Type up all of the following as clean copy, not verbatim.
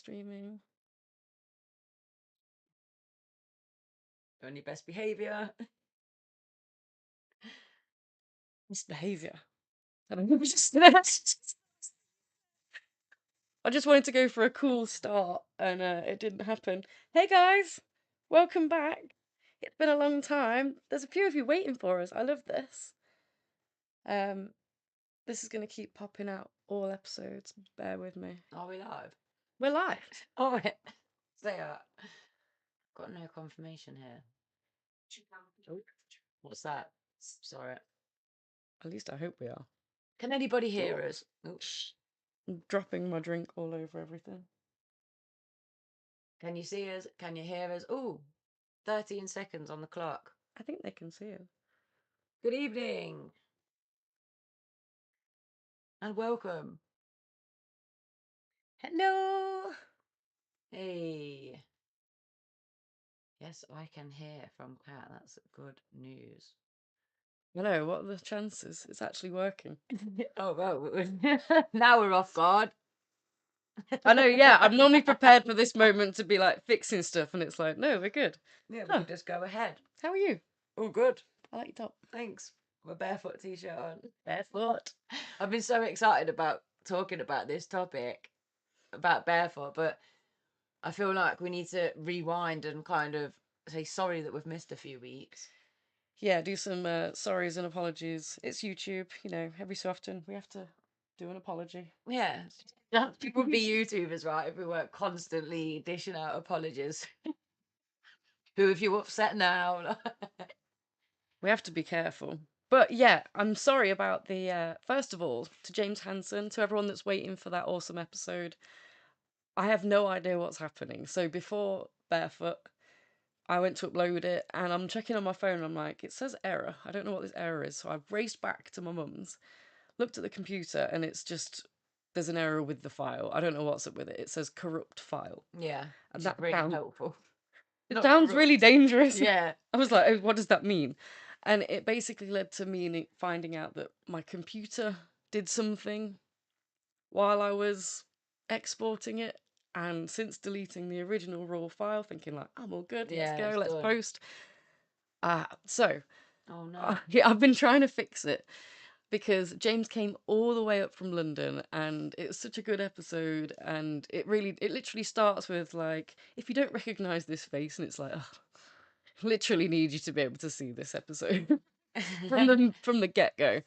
streaming. On your best behaviour. Misbehaviour. I don't know. I just wanted to go for a cool start, and it didn't happen. Hey guys, welcome back. It's been a long time. There's a few of you waiting for us. I love this. This is gonna keep popping out all episodes. Bear with me. Are we live? We're live. Oh, say that. Got no confirmation here. Oh, what's that? Sorry. At least I hope we are. Can anybody hear us? Oh. I'm dropping my drink all over everything. Can you see us? Can you hear us? Oh, 13 seconds on the clock. I think they can see us. Good evening. And welcome. Hello. Hey. Yes, I can hear from Kat. That's good news. Hello, what are the chances? It's actually working. Oh, well, now we're off guard. I know, yeah. I'm normally prepared for this moment to be like fixing stuff, and it's like, no, we're good. Yeah, we can just go ahead. How are you? Oh, good. I like your top. Thanks. My barefoot t-shirt on. Barefoot. I've been so excited about talking about this topic, about barefoot, but I feel like we need to rewind and kind of say sorry that we've missed a few weeks. Yeah, do some sorries and apologies. It's YouTube, you know, every so often we have to do an apology. Yeah. People would be YouTubers, right, if we weren't constantly dishing out apologies. Who have you upset now? We have to be careful. But yeah, I'm sorry about the, first of all, to James Hansen, to everyone that's waiting for that awesome episode. I have no idea what's happening. So before Barefoot, I went to upload it and I'm checking on my phone and I'm like, it says error. I don't know what this error is. So I've raced back to my mum's, looked at the computer, and it's just, there's an error with the file. I don't know what's up with it. It says corrupt file. Yeah, And which that is really sounds, helpful. it Not sounds corrupt. really dangerous. Yeah. I was like, oh, what does that mean? And it basically led to me finding out that my computer did something while I was exporting it. And since deleting the original raw file, thinking like, I'm all good, let's Yeah, go, it's let's done. post. So Oh no. yeah, I've been trying to fix it because James came all the way up from London and it was such a good episode, and it literally starts with like, if you don't recognize this face, and it's like, oh, literally need you to be able to see this episode from the get-go.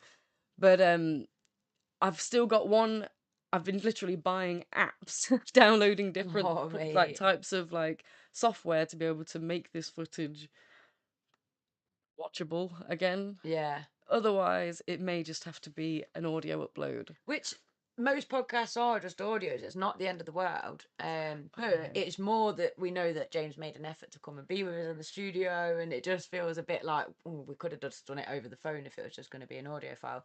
But I've still got one. I've been literally buying apps, downloading different Oh, like mate. types of like software to be able to make this footage watchable again. Yeah. Otherwise, it may just have to be an audio upload. Which most podcasts are just audios. It's not the end of the world. But Okay. it's more that we know that James made an effort to come and be with us in the studio, and it just feels a bit like, oh, we could have just done it over the phone if it was just going to be an audio file.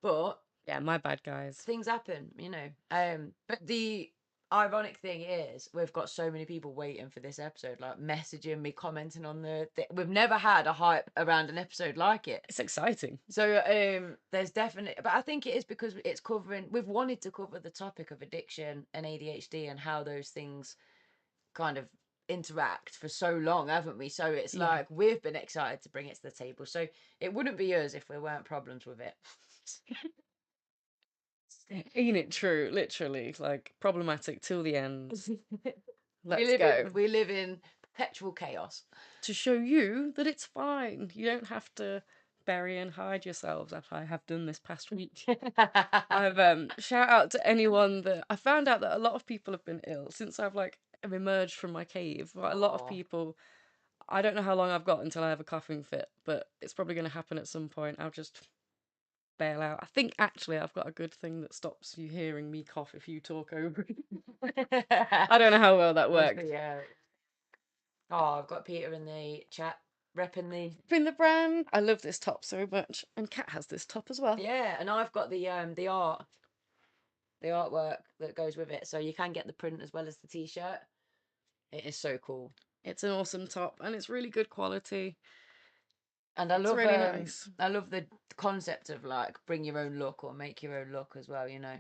But Yeah, my bad, guys. things happen, you know. But the ironic thing is, we've got so many people waiting for this episode, like messaging me, commenting on we've never had a hype around an episode like it. It's exciting. So there's definitely, but I think it is because it's covering, we've wanted to cover the topic of addiction and ADHD and how those things kind of interact for so long, haven't we? So it's Yeah. like we've been excited to bring it to the table. So it wouldn't be us if there weren't problems with it. Ain't it true? Literally, like problematic till the end. Let's we go. we live in perpetual chaos. To show you that it's fine. You don't have to bury and hide yourselves, as I have done this past week. I've shout out to anyone that I found out that a lot of people have been ill since I've have emerged from my cave. Like, a lot of Aw. people. I don't know how long I've got until I have a coughing fit, but it's probably going to happen at some point. I'll just bail out. I think actually I've got a good thing that stops you hearing me cough if you talk over it. I don't know how well that works. Yeah. Oh, I've got Peter in the chat repping the. In the brand, I love this top so much, and Kat has this top as well. Yeah, and I've got the artwork that goes with it, so you can get the print as well as the t-shirt. It is so cool. It's an awesome top, and it's really good quality. And I It's love really nice. I love the concept of like bring your own look or make your own look as well, you know.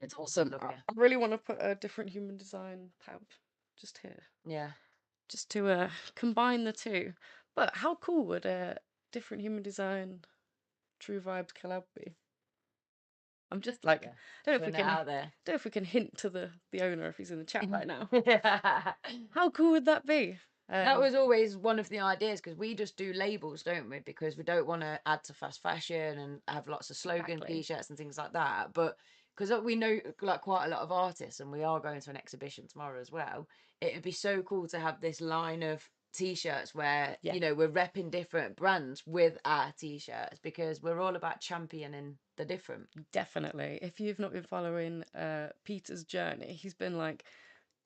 It's awesome. Love I you. I really want to put a different human design tab just here, Yeah. just to combine the two. But how cool would a different human design True Vibes collab be? I'm just like, Yeah. don't know if we Putting it can, out there. don't know if we can hint to the owner if he's in the chat right now. That How cool would that be? was always one of the ideas, because we just do labels, don't we? Because we don't want to add to fast fashion and have lots of slogan Exactly. t-shirts and things like that. But because we know like quite a lot of artists, and we are going to an exhibition tomorrow as well, it would be so cool to have this line of t-shirts where Yeah. we're repping different brands with our t-shirts, because we're all about championing the different. Definitely. If you've not been following Peter's journey, he's been like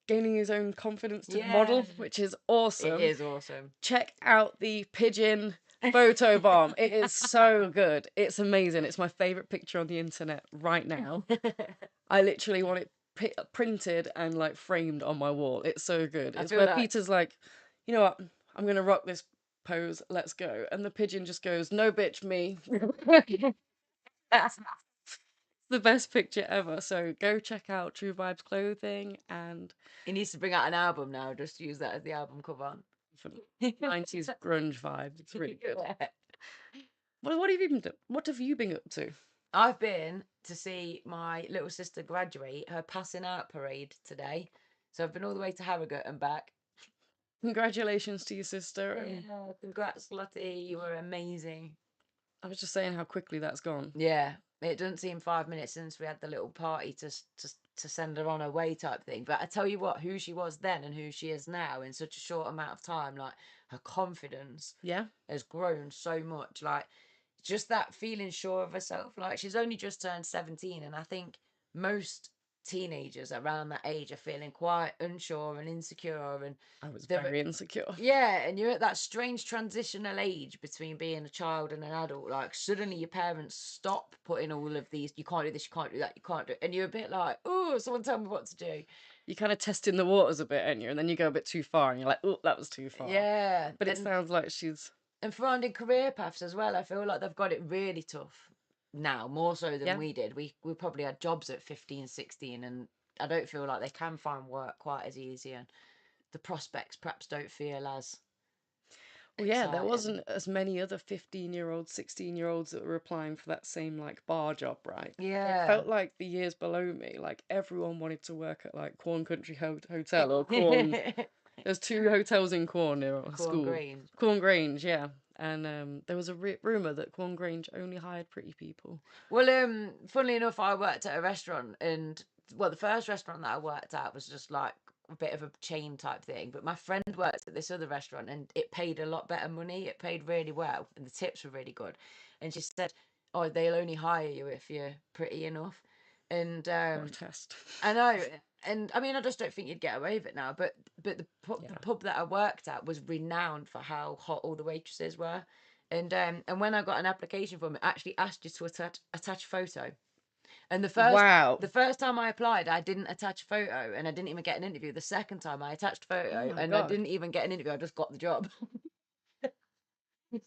gaining his own confidence to model, which is awesome. It is awesome. Check out the pigeon photo bomb. It is so good. It's amazing. It's my favorite picture on the internet right now. I literally want it printed and like framed on my wall. It's so good. I It's feel where like Peter's like, you know what? I'm gonna rock this pose. Let's go. And the pigeon just goes, no bitch, me. that's The best picture ever. So go check out True Vibes Clothing and he needs to bring out an album now. Just use that as the album cover. for 90s grunge vibes. It's really good. What have you been up to? I've been to see my little sister graduate her passing out parade today. So I've been all the way to Harrogate and back. Congratulations to your sister. And Yeah, congrats, Lottie. You were amazing. I was just saying how quickly that's gone. Yeah, it doesn't seem 5 minutes since we had the little party to send her on her way type thing. But I tell you what, who she was then and who she is now in such a short amount of time, like her confidence Yeah. has grown so much. Like just that feeling sure of herself. Like she's only just turned 17, and I think most teenagers around that age are feeling quite unsure and insecure, and I was they're very insecure. yeah, and you're at that strange transitional age between being a child and an adult. Like suddenly your parents stop putting all of these, you can't do this, you can't do that, you can't do it. And you're a bit like, oh, someone tell me what to do. You kind of testing the waters a bit, aren't you? And then you go a bit too far and you're like, oh, that was too far. Yeah. But it sounds like she's... And finding career paths as well, I feel like they've got it really tough now, more so than we did. We probably had jobs at 15, 16, and I don't feel like they can find work quite as easy, and the prospects perhaps don't feel as Well, yeah, there exciting. wasn't as many other 15-year-olds, 16-year-olds that were applying for that same like bar job, right? Yeah. It felt like the years below me, like everyone wanted to work at like Corn Country Hotel or Corn. There's 2 hotels in Corn near our Corn school. Grange. Corn Grange, yeah. And there was a rumour that Corn Grange only hired pretty people. Well, funnily enough, I worked at a restaurant, and well, the first restaurant that I worked at was just like a bit of a chain type thing. But my friend worked at this other restaurant, and it paid a lot better money. It paid really well, and the tips were really good. And she said, "Oh, they'll only hire you if you're pretty enough." And What a test. I know, and I mean, I just don't think you'd get away with it now. But the pub that I worked at was renowned for how hot all the waitresses were, and when I got an application form, it actually asked you to attach a photo. And Wow. the first time I applied, I didn't attach a photo, and I didn't even get an interview. The second time, I attached a photo, Oh my and I God. didn't even get an interview. I just got the job.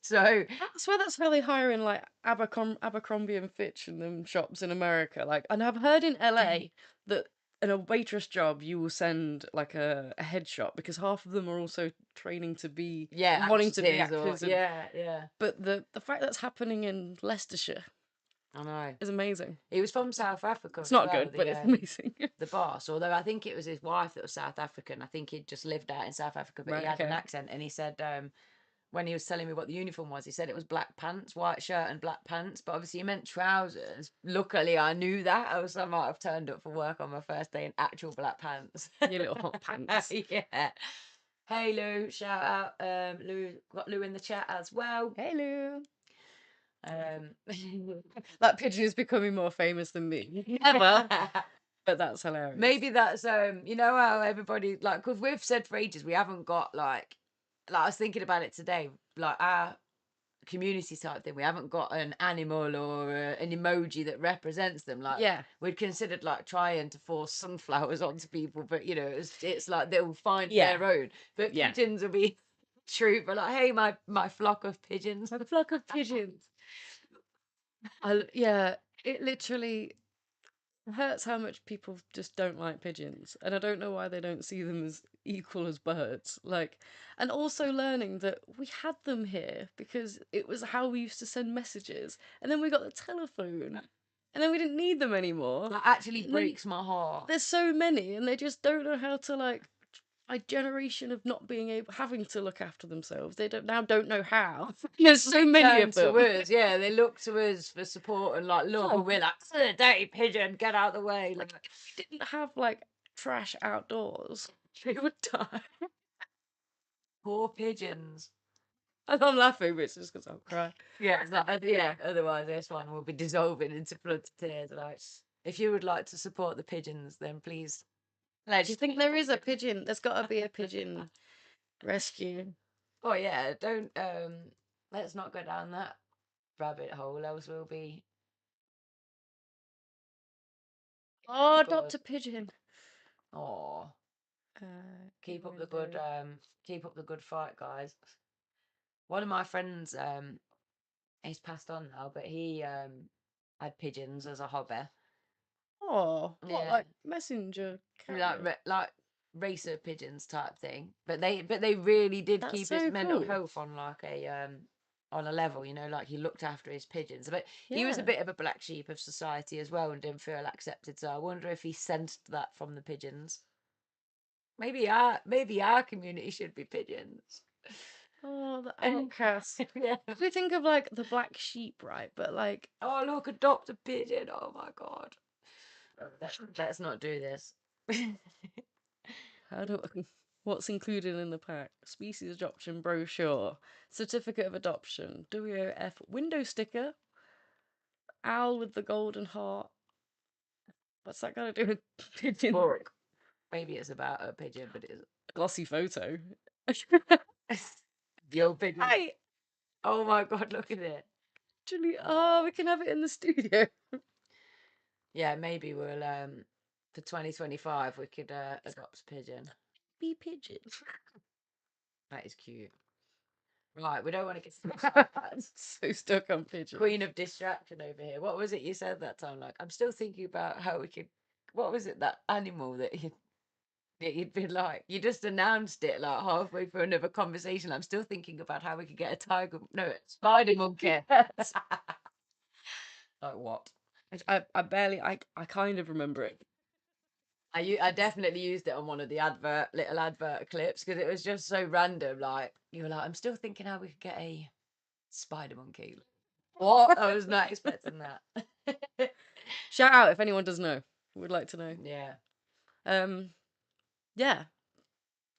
So I swear that's how they hire in like Abercrombie and Fitch and them shops in America. Like, and I've heard in LA that in a waitress job you will send like a headshot because half of them are also training to be yeah, wanting to be actors or actors. And, yeah. but the fact that's happening in Leicestershire I know. is amazing. He was from South Africa It's as not well. good, but it's amazing. The boss, although I think it was his wife that was South African. I think he'd just lived out in South Africa, but he Right, had an okay. accent. And he said, when he was telling me what the uniform was, he said it was black pants, white shirt, and black pants. But obviously, he meant trousers. Luckily, I knew that. I might have turned up for work on my first day in actual black pants. You little hot pants. Yeah. Hey Lou, shout out. Lou, got Lou in the chat as well. Hey Lou. Um, That pigeon is becoming more famous than me. Ever. But that's hilarious. Maybe that's you know how everybody like, because we've said for ages we haven't got like I was thinking about it today, like our community type thing, we haven't got an animal or an emoji that represents them. Like, yeah, we'd considered like trying to force sunflowers onto people, but you know, it's like they'll find their own. But pigeons will be true. But like, hey, my flock of pigeons. My flock of pigeons. Yeah, it literally It hurts how much people just don't like pigeons, and I don't know why they don't see them as equal as birds. Like, and also learning that we had them here because it was how we used to send messages, and then we got the telephone, and then we didn't need them anymore. That actually And then breaks my heart. there's so many, and they just don't know how to like a generation of not being able having to look after themselves. They don't know how. There's so many Turn of them. to us, yeah. They look to us for support and like love, Yeah. and we're like, "Ugh, dirty pigeon, get out of the way!" Like, If we didn't have like trash outdoors, they would die. poor pigeons. And I'm laughing, but it's just because I'll cry. Yeah, it's like, yeah. Otherwise, this one will be dissolving into floods of tears. Like, if you would like to support the pigeons, then please. Do you think there is a pigeon? There's got to be a pigeon rescue. Oh yeah, don't let's not go down that rabbit hole, else we'll be. Oh, God. adopt a pigeon. Oh, keep up the good fight, guys. One of my friends, he's passed on now, but he had pigeons as a hobby. Oh, what, Yeah. like messenger? Like racer pigeons type thing. But they really did That's keep so his mental cool. health on like a on a level, you know, like he looked after his pigeons. But he was a Yeah. bit of a black sheep of society as well and didn't feel accepted. So I wonder if he sensed that from the pigeons. Maybe our community should be pigeons. Oh, the outcast. Yeah. If we think of like the black sheep, right? But like, Oh look, adopt a pigeon. Oh my god. Let's not do this. how do what's included in the pack? Species adoption brochure, certificate of adoption, WOF window sticker, owl with the golden heart. What's that got to do with pigeon? Book. Maybe it's about a pigeon, but it's Glossy photo. the old pigeon. Hi, Oh my god, look at it. actually, oh, we can have it in the studio. Yeah, maybe we'll for 2025 we could adopt a pigeon. Be pigeon. That is cute. Right, we don't want to get So stuck on pigeon. queen of distraction over here. What was it you said that time? Like, I'm still thinking about how we could. What was it? That animal that you'd been like. You just announced it like halfway through another conversation. I'm still thinking about how we could get a tiger. No, a spider monkey. Yes. Like what? I barely, I kind of remember it. I definitely used it on one of the little advert clips because it was just so random. Like you were like, I'm still thinking how we could get a spider monkey. What? I was not expecting that. Shout out if anyone does know. Would like to know. Yeah. Yeah.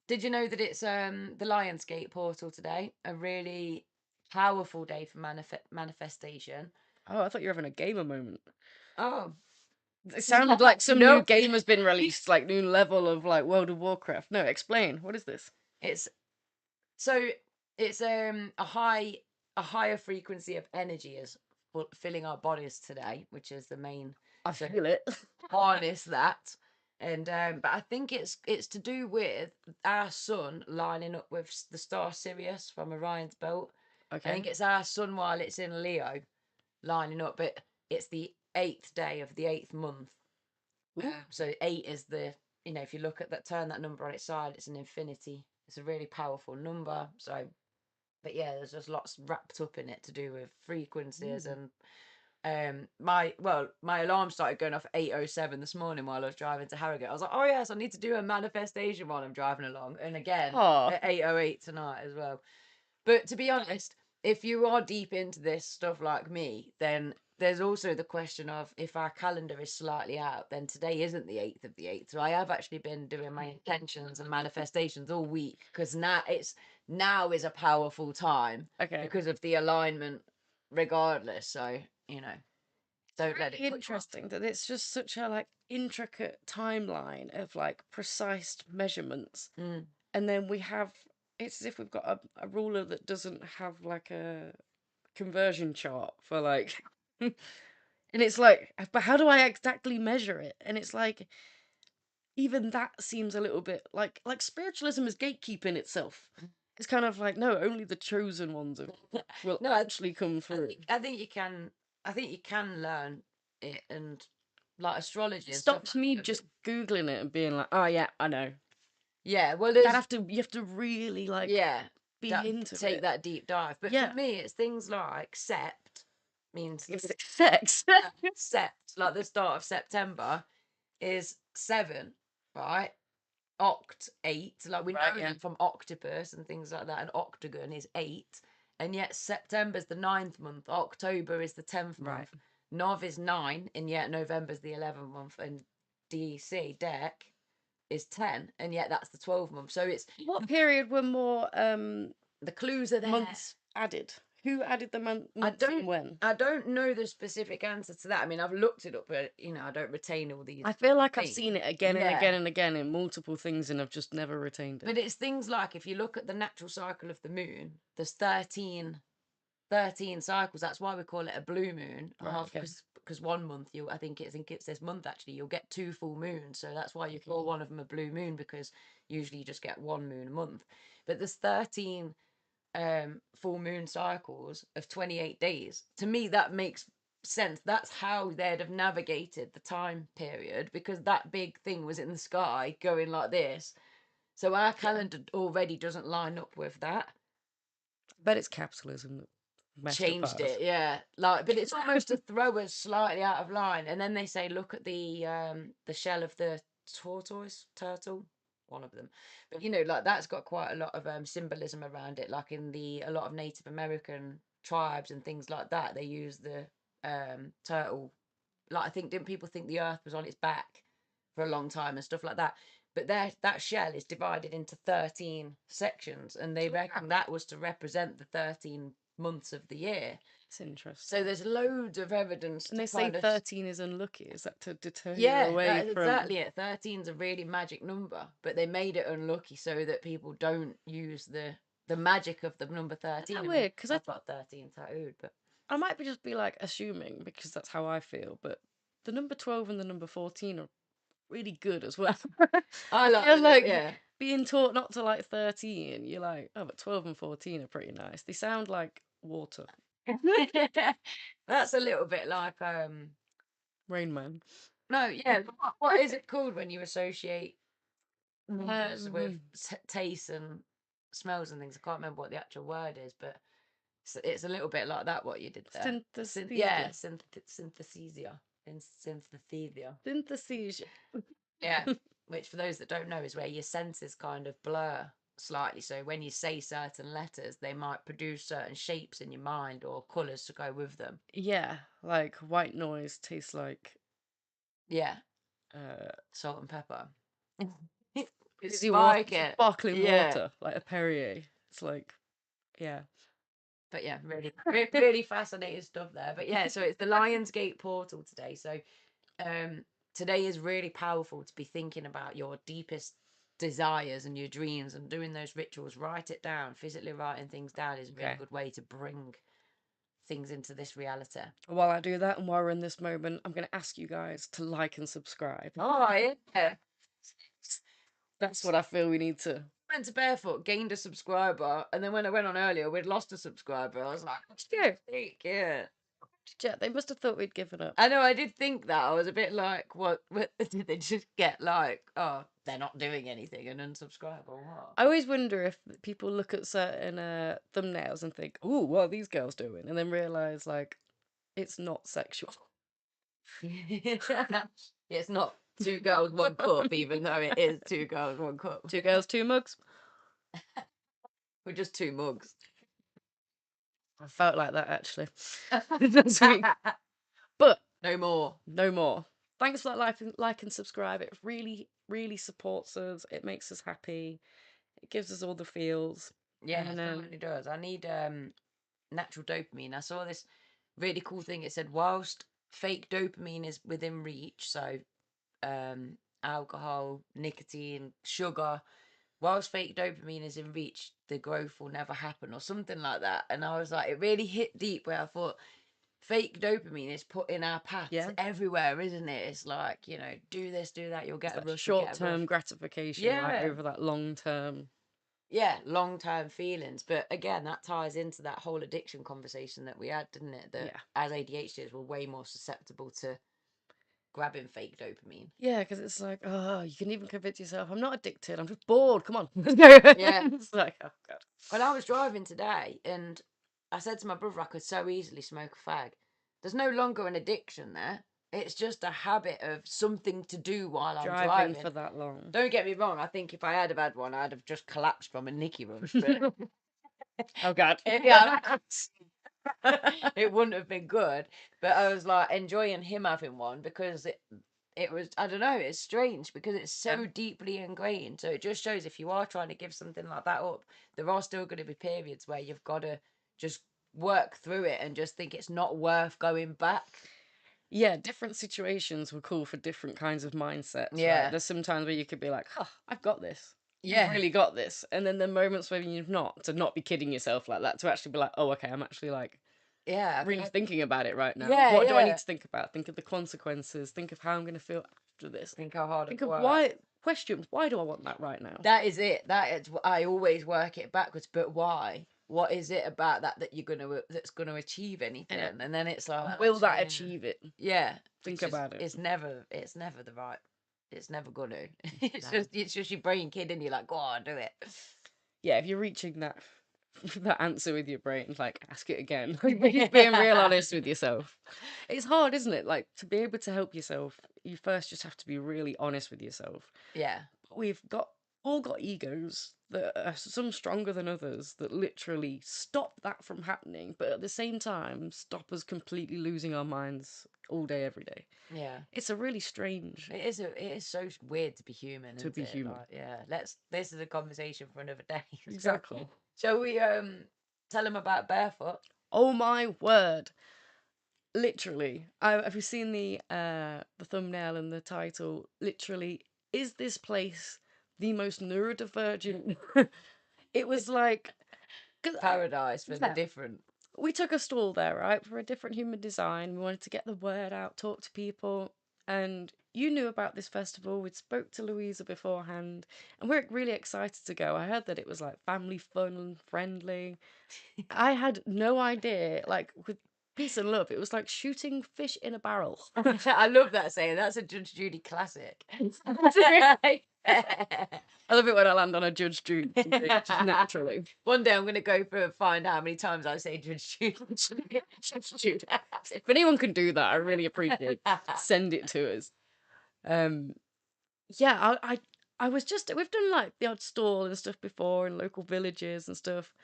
Did you know that it's the Lionsgate portal today? A really powerful day for manifestation. Oh, I thought you were having a gamer moment. Oh, It sounded like some new Nope. game has been released, like new level of like World of Warcraft. No, explain. What is this? it's a higher frequency of energy is filling our bodies today, which is the main I feel it. harness that. And but I think it's to do with our sun lining up with the star Sirius from Orion's belt. I think Okay. it's our sun while it's in Leo lining up, but it's the 8th day of the 8th month. So 8 is the, you know, if you look at that, turn that number on its side, it's an infinity. It's a really powerful number. So, but yeah, there's just lots wrapped up in it to do with frequencies. And my alarm started going off at 8:07 this morning while I was driving to Harrogate. I was like, oh yes, I need to do a manifestation while I'm driving along, and again Aw. at 8:08 tonight as well. But to be honest, if you are deep into this stuff like me, then there's also the question of if our calendar is slightly out, then today isn't the 8th of the 8th. So I have actually been doing my intentions and manifestations all week because now is a powerful time Okay. because of the alignment regardless. So, you know, don't let it Really put you off. interesting that it's just such a like intricate timeline of like precise measurements, and then we have it's as if we've got a ruler that doesn't have like a conversion chart for like, and it's like, but how do I exactly measure it? And it's like even that seems a little bit like spiritualism is gatekeeping itself. It's kind of like no, only the chosen ones will No, actually come through. I think you can learn it, and like astrology It and stuff stops like me that. just Googling it and being like, oh yeah, I know. Yeah, well, You there's have to really like yeah, be into take it. that deep dive. But for Yeah. me, it's things like sept means If it's sex. sept, like the start of September is 7, right? Oct 8, like we know Right, yeah. that from octopus and things like that. An octagon is 8, and yet September's the 9th month, October is the 10th Right. month, Nov is 9, and yet November's the 11th month, and Dec is 10, and yet that's the 12th month. So it's What period were more the clues are there. months added? Who added the months and when? I don't know the specific answer to that. I mean, I've looked it up, but I don't retain all these. I feel like I've things. seen it again and Yeah. again and again in multiple things, and I've just never retained it. But it's things like if you look at the natural cycle of the moon, there's 13 cycles. That's why we call it a blue moon. Right, okay. Because 1 month I think it's this month actually, you'll get 2 full moons. So that's why you call one of them a blue moon, because usually you just get 1 moon a month. But there's 13 full moon cycles of 28 days. To me, that makes sense. That's how they'd have navigated the time period, because that big thing was in the sky going like this. So our calendar already doesn't line up with that. But it's capitalism that messed Changed up it, yeah. Like, but it's almost to throw us slightly out of line. And then they say, look at the shell of the turtle, one of them. But like that's got quite a lot of symbolism around it. Like in a lot of Native American tribes and things like that, they use the turtle. Like, I think, didn't people think the Earth was on its back for a long time and stuff like that? But that shell is divided into 13 sections, and they reckon that was to represent the 13 months of the year. It's interesting. So there's loads of evidence. And they say 13 is unlucky. Is that to deter you Yeah, away that is from? exactly it. 13's a really magic number, but they made it unlucky so that people don't use the magic of the number 13. That's weird, because I've got 13 tattooed, but I might be just be like assuming because that's how I feel. But the number 12 and the number 14 are really good as well. I feel like yeah. being taught not to like 13. You're like, oh, but 12 and 14 are pretty nice. They sound like water. That's a little bit like Rain Man. no, yeah. What is it called when you associate numbers with taste and smells and things? I can't remember what the actual word is, but it's a little bit like that. What you did there, Synesthesia. synthesia, synesthesia. Synthesia. Yeah, which for those that don't know is where your senses kind of blur slightly. So when you say certain letters, they might produce certain shapes in your mind or colours to go with them. Yeah, like white noise tastes like yeah, salt and pepper. It's sparkling water, like a Perrier. It's like, yeah. But yeah, really, really fascinating stuff there. But yeah, so it's the Lionsgate portal today. So today is really powerful to be thinking about your deepest desires and your dreams and doing those rituals. Write it down. Physically writing things down is a really good way to bring things into this reality. While I do that and while we're in this moment, I'm going to ask you guys to like and subscribe. Oh, yeah. That's what I feel we need to. Went to Barefoot, gained a subscriber, and then when I went on earlier, we'd lost a subscriber. I was like, yeah. They must have thought we'd given up. I know, I did think that. I was a bit like, what did they just get like, oh, they're not doing anything and unsubscribe or what? I always wonder if people look at certain thumbnails and think, oh, what are these girls doing? And then realise, like, it's not sexual. It's not 2 girls, 1 cup, even though it is 2 girls, 1 cup. 2 girls, 2 mugs. We're just 2 mugs. I felt like that actually this week. But no more. Thanks for that like and subscribe. It really, really supports us. It makes us happy. It gives us all the feels. Yeah, it really does. I need natural dopamine. I saw this really cool thing. It said whilst fake dopamine is within reach, so alcohol, nicotine, sugar, whilst fake dopamine is in reach, the growth will never happen, or something like that. And I was like, it really hit deep where I thought fake dopamine is put in our paths everywhere, isn't it? It's like, do this, do that, you'll get a rush. Short-term gratification, right, over that long-term. Yeah, long-term feelings. But again, that ties into that whole addiction conversation that we had, didn't it? That as ADHDs, we're way more susceptible to grabbing fake dopamine. Yeah, because it's like, oh, you can even convince yourself, I'm not addicted, I'm just bored. Come on, let's go. Yeah. It's like, oh god. Well, I was driving today and I said to my brother I could so easily smoke a fag. There's no longer an addiction there. It's just a habit of something to do while I'm Driving driving. for that long. Don't get me wrong. I think if I had have had one, I'd have just collapsed from a Nicky rush. But Oh god. yeah, it wouldn't have been good. But I was like enjoying him having one because it was, I don't know, it's strange because it's so deeply ingrained. So it just shows if you are trying to give something like that up, there are still going to be periods where you've got to just work through it and just think it's not worth going back. Yeah, different situations were cool for different kinds of mindsets, Yeah. right? There's sometimes where you could be like, oh, I've got this. Yeah. You've really got this. And then the moments where you've not, to not be kidding yourself like that, to actually be like, oh, okay, I'm actually like Yeah. really thinking about it right now. Yeah, What do I yeah. need to think about? Think of the consequences. Think of how I'm going to feel after this. Think how hard Think it of works. why, questions, why do I want that right now? That is it. That is, I always work it backwards. But why? What is it about that that's gonna achieve anything? Yeah. And then it's like, Will that achieve it? Yeah. Think about it. It's never the right. It's never gonna. It's just your brain kidding you, like, go on, do it. Yeah, if you're reaching that that answer with your brain, like ask it again. Like, being real honest with yourself. It's hard, isn't it? Like to be able to help yourself, you first just have to be really honest with yourself. Yeah. But we've all got egos that are some stronger than others that literally stop that from happening, but at the same time stop us completely losing our minds all day, every day. Yeah. It's a really strange. It is so weird to be human. To be human. Like, yeah. This is a conversation for another day. Exactly. Shall we tell them about Barefoot? Oh my word. Literally, have you seen the thumbnail and the title? Literally, is this place the most neurodivergent? It was like Paradise for the different. We took a stall there, right, for a different human design. We wanted to get the word out, talk to people, and you knew about this festival. We'd spoke to Louisa beforehand, and we're really excited to go. I heard that it was like family fun and friendly. I had no idea, like with peace and love, it was like shooting fish in a barrel. I love that saying. That's a Judge Judy classic. I love it when I land on a Judge Judy, just naturally. One day I'm going to go find out how many times I say Judge Judy. Judge Judy. If anyone can do that, I really appreciate it. Send it to us. Yeah, I was just, we've done like the odd stall and stuff before in local villages and stuff.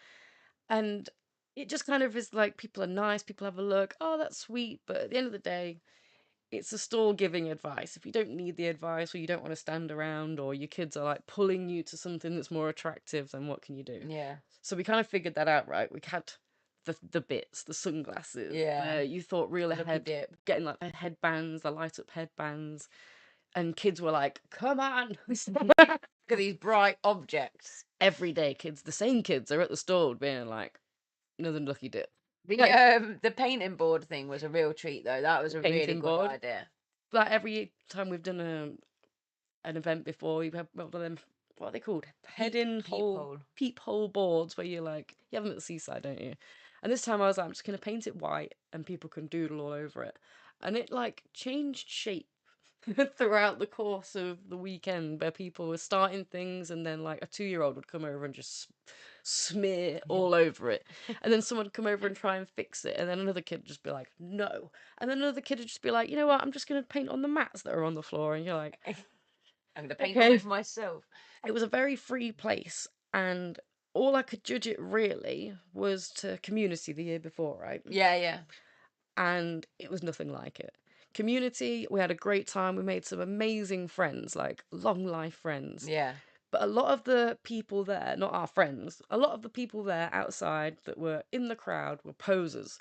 And it just kind of is like people are nice, people have a look, oh, that's sweet. But at the end of the day, it's a stall giving advice. If you don't need the advice or you don't want to stand around or your kids are like pulling you to something that's more attractive, then what can you do? Yeah. So we kind of figured that out, right? We had the bits, the sunglasses. Yeah. You thought real ahead, getting like the headbands, the light up headbands. And kids were like, come on. Look at these bright objects. Every day, kids, the same kids are at the stall being like, another lucky dip. The painting board thing was a real treat, though. That was a really good idea. Like every time we've done an event before, we've had one of them, what are they called? Peephole boards where you're like, you have them at the seaside, don't you? And this time I was like, I'm just going to paint it white and people can doodle all over it. And it like changed shape throughout the course of the weekend where people were starting things and then like a 2-year-old would come over and just smear all over it, and then someone would come over and try and fix it, and then another kid would just be like no, and then another kid would just be like, you know what, I'm just going to paint on the mats that are on the floor, and you're like, I'm going to paint on it for myself. It was a very free place, and all I could judge it really was to Community the year before, right? Yeah. And it was nothing like it. Community, we had a great time. We made some amazing friends, like long life friends. Yeah. But a lot of the people there, not our friends, a lot of the people there outside that were in the crowd were posers.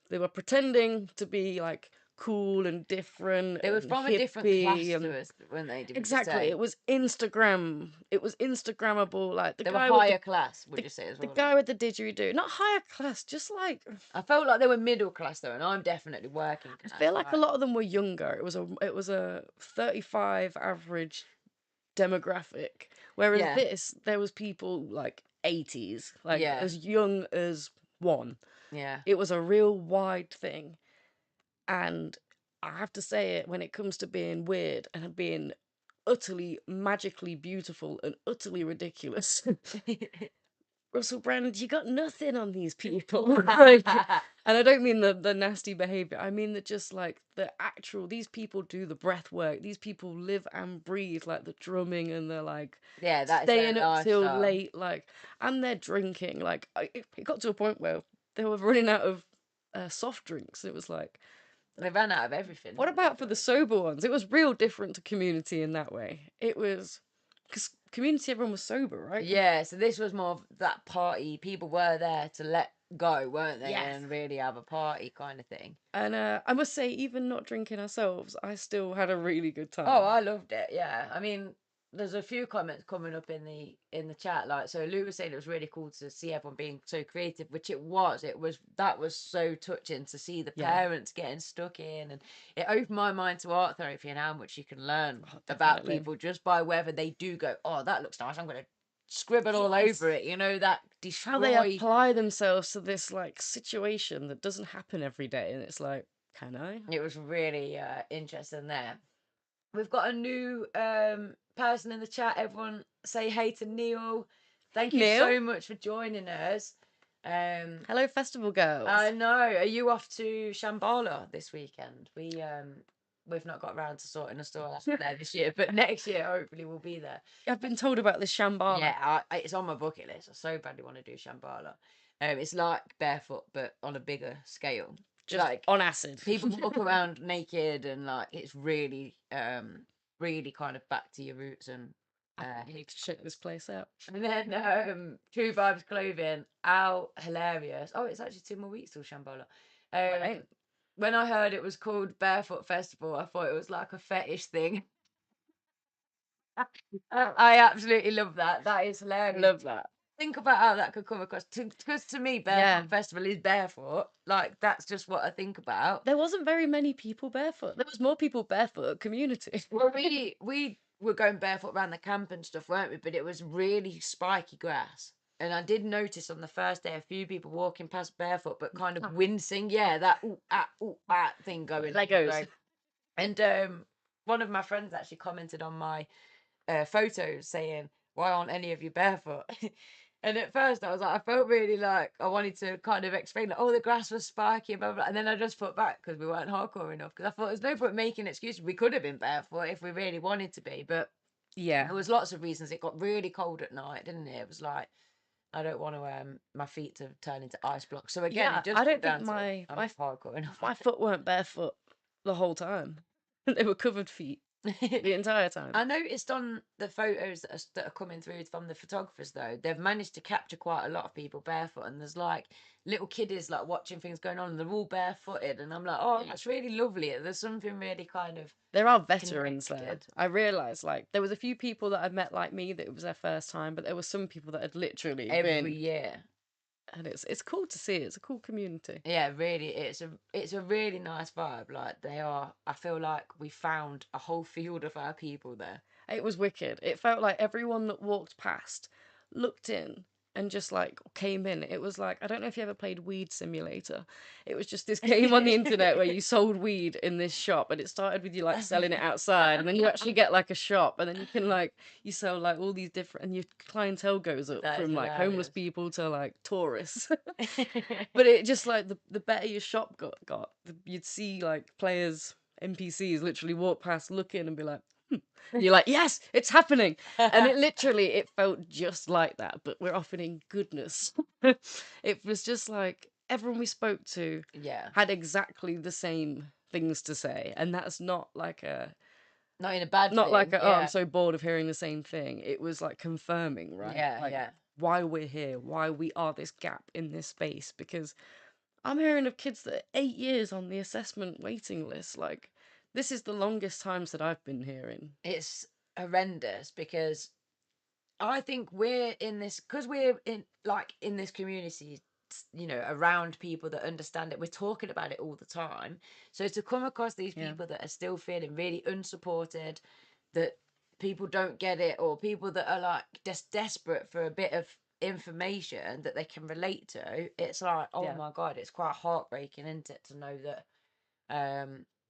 They were pretending to be like cool and different. They were from a different class to us, weren't they? Exactly. It was Instagram. It was Instagrammable. Like they were higher class, would you say as well? The guy with the didgeridoo, not higher class, just like. I felt like they were middle class though, and I'm definitely working class. I feel like a lot of them were younger. It was a 35 average demographic, whereas there was people like 80s, like as young as one. Yeah. It was a real wide thing, and I have to say it, when it comes to being weird and being utterly magically beautiful and utterly ridiculous, Russell Brand, you got nothing on these people. Like, and I don't mean the nasty behavior. I mean that just like the actual, these people do the breath work. These people live and breathe like the drumming, and they're like Yeah, that is their staying up till lifestyle. late, like, and they're drinking. Like, it got to a point where they were running out of soft drinks. It was like, They ran out of everything. what about for the sober ones? It was real different to Community in that way. It was because Community, everyone was sober, right? Yeah, so this was more of that party. People were there to let go, weren't they? Yes. And really have a party kind of thing. And I must say, even not drinking ourselves, I still had a really good time. Oh, I loved it. Yeah, I mean, there's a few comments coming up in the chat. Like, so Lou was saying it was really cool to see everyone being so creative, which it was. That was so touching to see the Yeah. parents getting stuck in, and it opened my mind to art therapy and how much you can learn Oh, about definitely. people just by whether they do go, oh, that looks nice, I'm gonna scribble all Yes. over it. You know, that How they destroy. apply themselves to this like situation that doesn't happen every day, and it's like, can I? It was really interesting there. We've got a new person in the chat. Everyone say hey to Neil. Thank you Neil. so much for joining us. Hello, festival girls. I know. Are you off to Shambhala this weekend? We've not got around to sorting a store there this year, but next year hopefully we'll be there. I've been told about this Shambhala. Yeah, it's on my bucket list. I so badly want to do Shambhala. It's like Barefoot, but on a bigger scale. Just like on acid. People walk around naked, and like it's really, really kind of back to your roots. And I need to check this place out. and then True Vibes Clothing, Al hilarious. Oh, it's actually 2 more weeks till Shambhala. Right. When I heard it was called Barefoot Festival, I thought it was like a fetish thing. I absolutely love that. That is hilarious. Love that. Think about how that could come across. Because to me, Barefoot Festival is barefoot. Like, that's just what I think about. There wasn't very many people barefoot. There was more people barefoot at Community. Well, we were going barefoot around the camp and stuff, weren't we? But it was really spiky grass. And I did notice on the first day a few people walking past barefoot, but kind of wincing. Yeah, that ooh ah thing going. Legos. And one of my friends actually commented on my photos saying, "Why aren't any of you barefoot?" And at first I was like, I felt really like I wanted to kind of explain that, oh, the grass was spiky, blah, blah, blah. And then I just put back because we weren't hardcore enough. Because I thought there's no point making excuses. We could have been barefoot if we really wanted to be, but Yeah. there was lots of reasons. It got really cold at night, didn't it? It was like, I don't want to my feet to turn into ice blocks. So again, Yeah, it just I don't down think to my hardcore enough. my foot weren't barefoot the whole time. They were covered feet the entire time. I noticed on the photos that are coming through from the photographers, though, they've managed to capture quite a lot of people barefoot, and there's like little kiddies like watching things going on, and they're all barefooted, and I'm like, oh, that's really lovely. There's something really kind of. There are veterans there. connected. I realised, like, there was a few people that I'd met like me that it was their first time, but there were some people that had literally Every been, year. and it's cool to see. It's a cool community. Yeah, really, it's a really nice vibe. Like I feel like we found a whole field of our people there. It was wicked. It felt like everyone that walked past looked in and just like came in. It was like, I don't know if you ever played Weed Simulator. It was just this game on the internet where you sold weed in this shop, and it started with you like selling it outside, and then you actually get like a shop, and then you can like you sell like all these different, and your clientele goes up That is from like homeless hilarious. people to like tourists. But it just like the better your shop got, you'd see like players, NPCs literally walk past, look in, and be like, and you're like, yes, it's happening. And it literally, it felt just like that, but we're offering goodness. It was just like everyone we spoke to Yeah. had exactly the same things to say, and that's not like Not in a bad not thing. like a, oh, yeah. I'm so bored of hearing the same thing. It was like confirming, right? Yeah, like, yeah. why we're here, why we are this gap in this space. Because I'm hearing of kids that are 8 years on the assessment waiting list. Like, this is the longest times that I've been hearing. It's horrendous because I think we're in this because we're in this community, you know, around people that understand it. We're talking about it all the time. So to come across these Yeah. people that are still feeling really unsupported, that people don't get it, or people that are like just desperate for a bit of information that they can relate to, it's like, oh Yeah. my God, it's quite heartbreaking, isn't it, to know that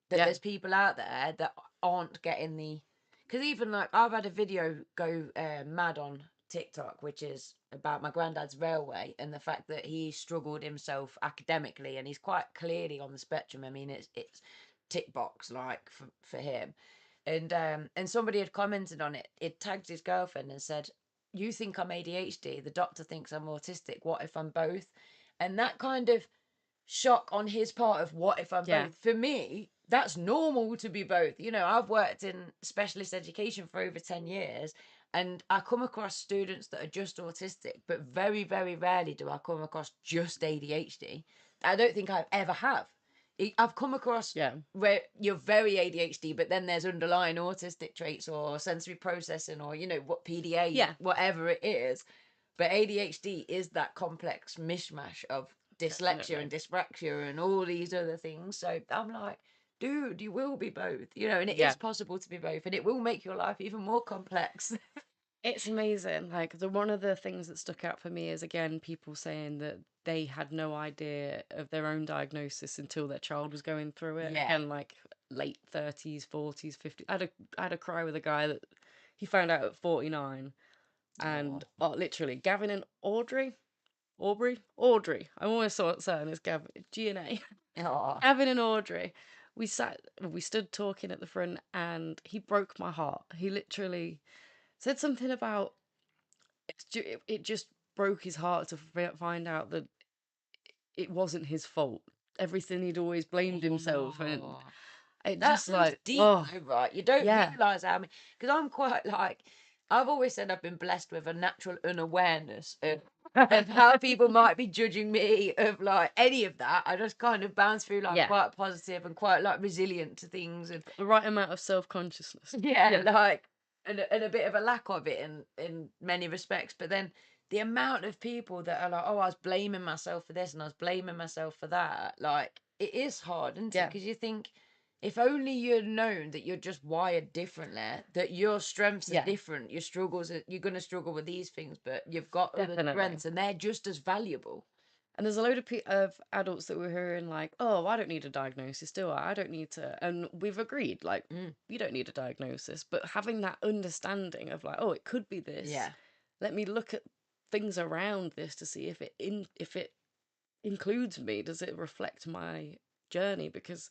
that Yeah. there's people out there that aren't getting the, because even like I've had a video go mad on TikTok, which is about my granddad's railway and the fact that he struggled himself academically, and he's quite clearly on the spectrum. I mean, it's tick box like for him, and somebody had commented on it. It tagged his girlfriend and said, "You think I'm ADHD? The doctor thinks I'm autistic. What if I'm both?" And that kind of shock on his part of what if I'm Yeah. both. For me, that's normal to be both. You know, I've worked in specialist education for over 10 years, and I come across students that are just autistic, but very, very rarely do I come across just ADHD. I don't think I ever have. I've come across Yeah. where you're very ADHD, but then there's underlying autistic traits or sensory processing or, you know, what PDA, Yeah. whatever it is. But ADHD is that complex mishmash of dyslexia and Definitely. dyspraxia and all these other things. So I'm like, dude, you will be both, you know, and it is Yeah. possible to be both, and it will make your life even more complex. It's amazing. Like one of the things that stuck out for me is again people saying that they had no idea of their own diagnosis until their child was going through it. Yeah. Again, like late 30s, 40s, 50s. I had a cry with a guy that he found out at 49, Oh. and literally Gavin and Audrey. I always saw it saying it's Gavin G&A. Oh. Gavin and Audrey. We stood talking at the front, and he broke my heart. He literally said something about it just broke his heart to find out that it wasn't his fault. Everything he'd always blamed himself, and Oh. it That just goes like, deep oh though, right? You don't yeah, realise how many, because I'm quite like, I've always said I've been blessed with a natural unawareness of how people might be judging me, of like any of that. I just kind of bounce through like yeah, quite positive and quite like resilient to things, and the right amount of self consciousness. yeah, Yeah, like, and a bit of a lack of it in many respects. But then the amount of people that are like, oh, I was blaming myself for this and I was blaming myself for that, like it is hard, isn't it? yeah, Because you think, if only you'd known that you're just wired differently, that your strengths are yeah, different, your struggles are, you're going to struggle with these things, but you've got other definitely. strengths and they're just as valuable. And there's a load of adults that were hearing like, "Oh, I don't need a diagnosis, do I? I don't need to." And we've agreed, like, Mm, you don't need a diagnosis, but having that understanding of like, "Oh, it could be this. yeah. Let me look at things around this to see if it includes me. Does it reflect my journey?" Because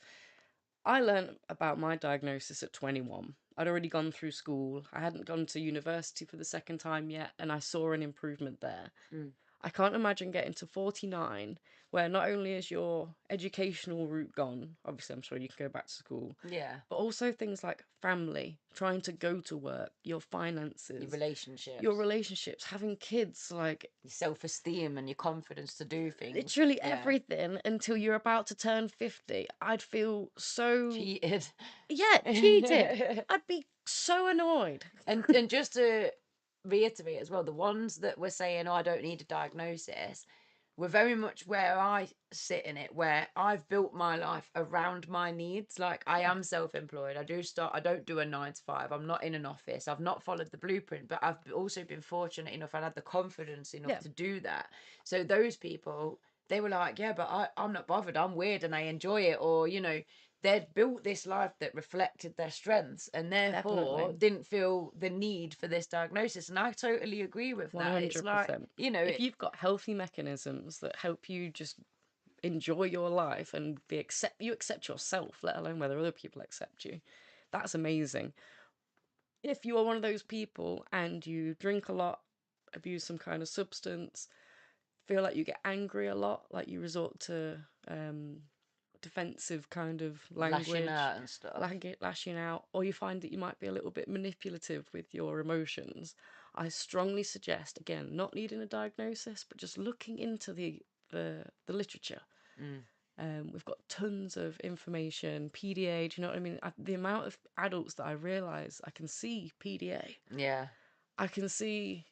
I learned about my diagnosis at 21. I'd already gone through school. I hadn't gone to university for the second time yet, and I saw an improvement there. Mm, I can't imagine getting to 49 where not only is your educational route gone, obviously, I'm sure you can go back to school, yeah. but also things like family, trying to go to work, your Your finances, your relationships, relationships, having kids, like your self-esteem and your confidence to do things. literally Yeah. everything until you're about to turn 50. I'd feel so, Cheated. yeah, cheated. I'd be so annoyed. And just to reiterate as well, the ones that were saying, "Oh, I don't need a diagnosis," were very much where I sit in it, where I've built my life around my needs. Like I Yeah, am self-employed. I don't do a 9 to 5. I'm not in an office. I've not followed the blueprint, but I've also been fortunate enough and had the confidence enough yeah, to do that. So those people, they were like, yeah, but I'm not bothered. I'm weird and I enjoy it. Or, you know, they'd built this life that reflected their strengths and therefore definitely. didn't feel the need for this diagnosis. And I totally agree with that. It's like, 100%. you know, If you've got healthy mechanisms that help you just enjoy your life and you accept yourself, let alone whether other people accept you, that's amazing. If you are one of those people and you drink a lot, abuse some kind of substance, feel like you get angry a lot, like you resort to defensive kind of lashing language, out and stuff. lashing out, or you find that you might be a little bit manipulative with your emotions, I strongly suggest, again, not needing a diagnosis, but just looking into the literature. Mm. We've got tons of information, PDA. Do you know what I mean? The amount of adults that I realise I can see PDA, Yeah. I can see,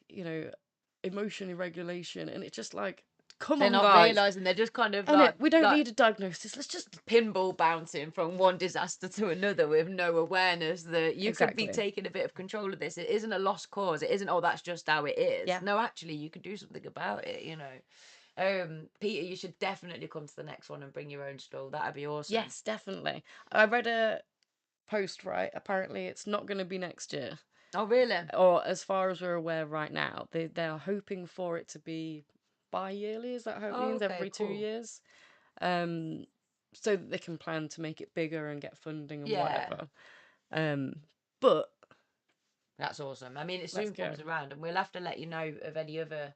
emotion regulation, and it's just like, come They're on, not guys, realizing they're just kind of and like we don't need a diagnosis. Let's just pinball bouncing from one disaster to another with no awareness that you could be exactly, taking a bit of control of this. It isn't a lost cause. It isn't, oh, that's just how it is. yeah, No, actually, you could do something about it, you know. Peter, you should definitely come to the next one and bring your own stall. That'd be awesome. Yes, definitely. I read a post, right? Apparently, it's not going to be next year. Oh, really? Or as far as we're aware right now, they're hoping for it to be bi-yearly. Is that how it Oh, means? okay, Every 2 cool. years, um, so that they can plan to make it bigger and get funding and Yeah. whatever. But That's awesome. I mean, it let's soon go. comes around, and we'll have to let you know of any other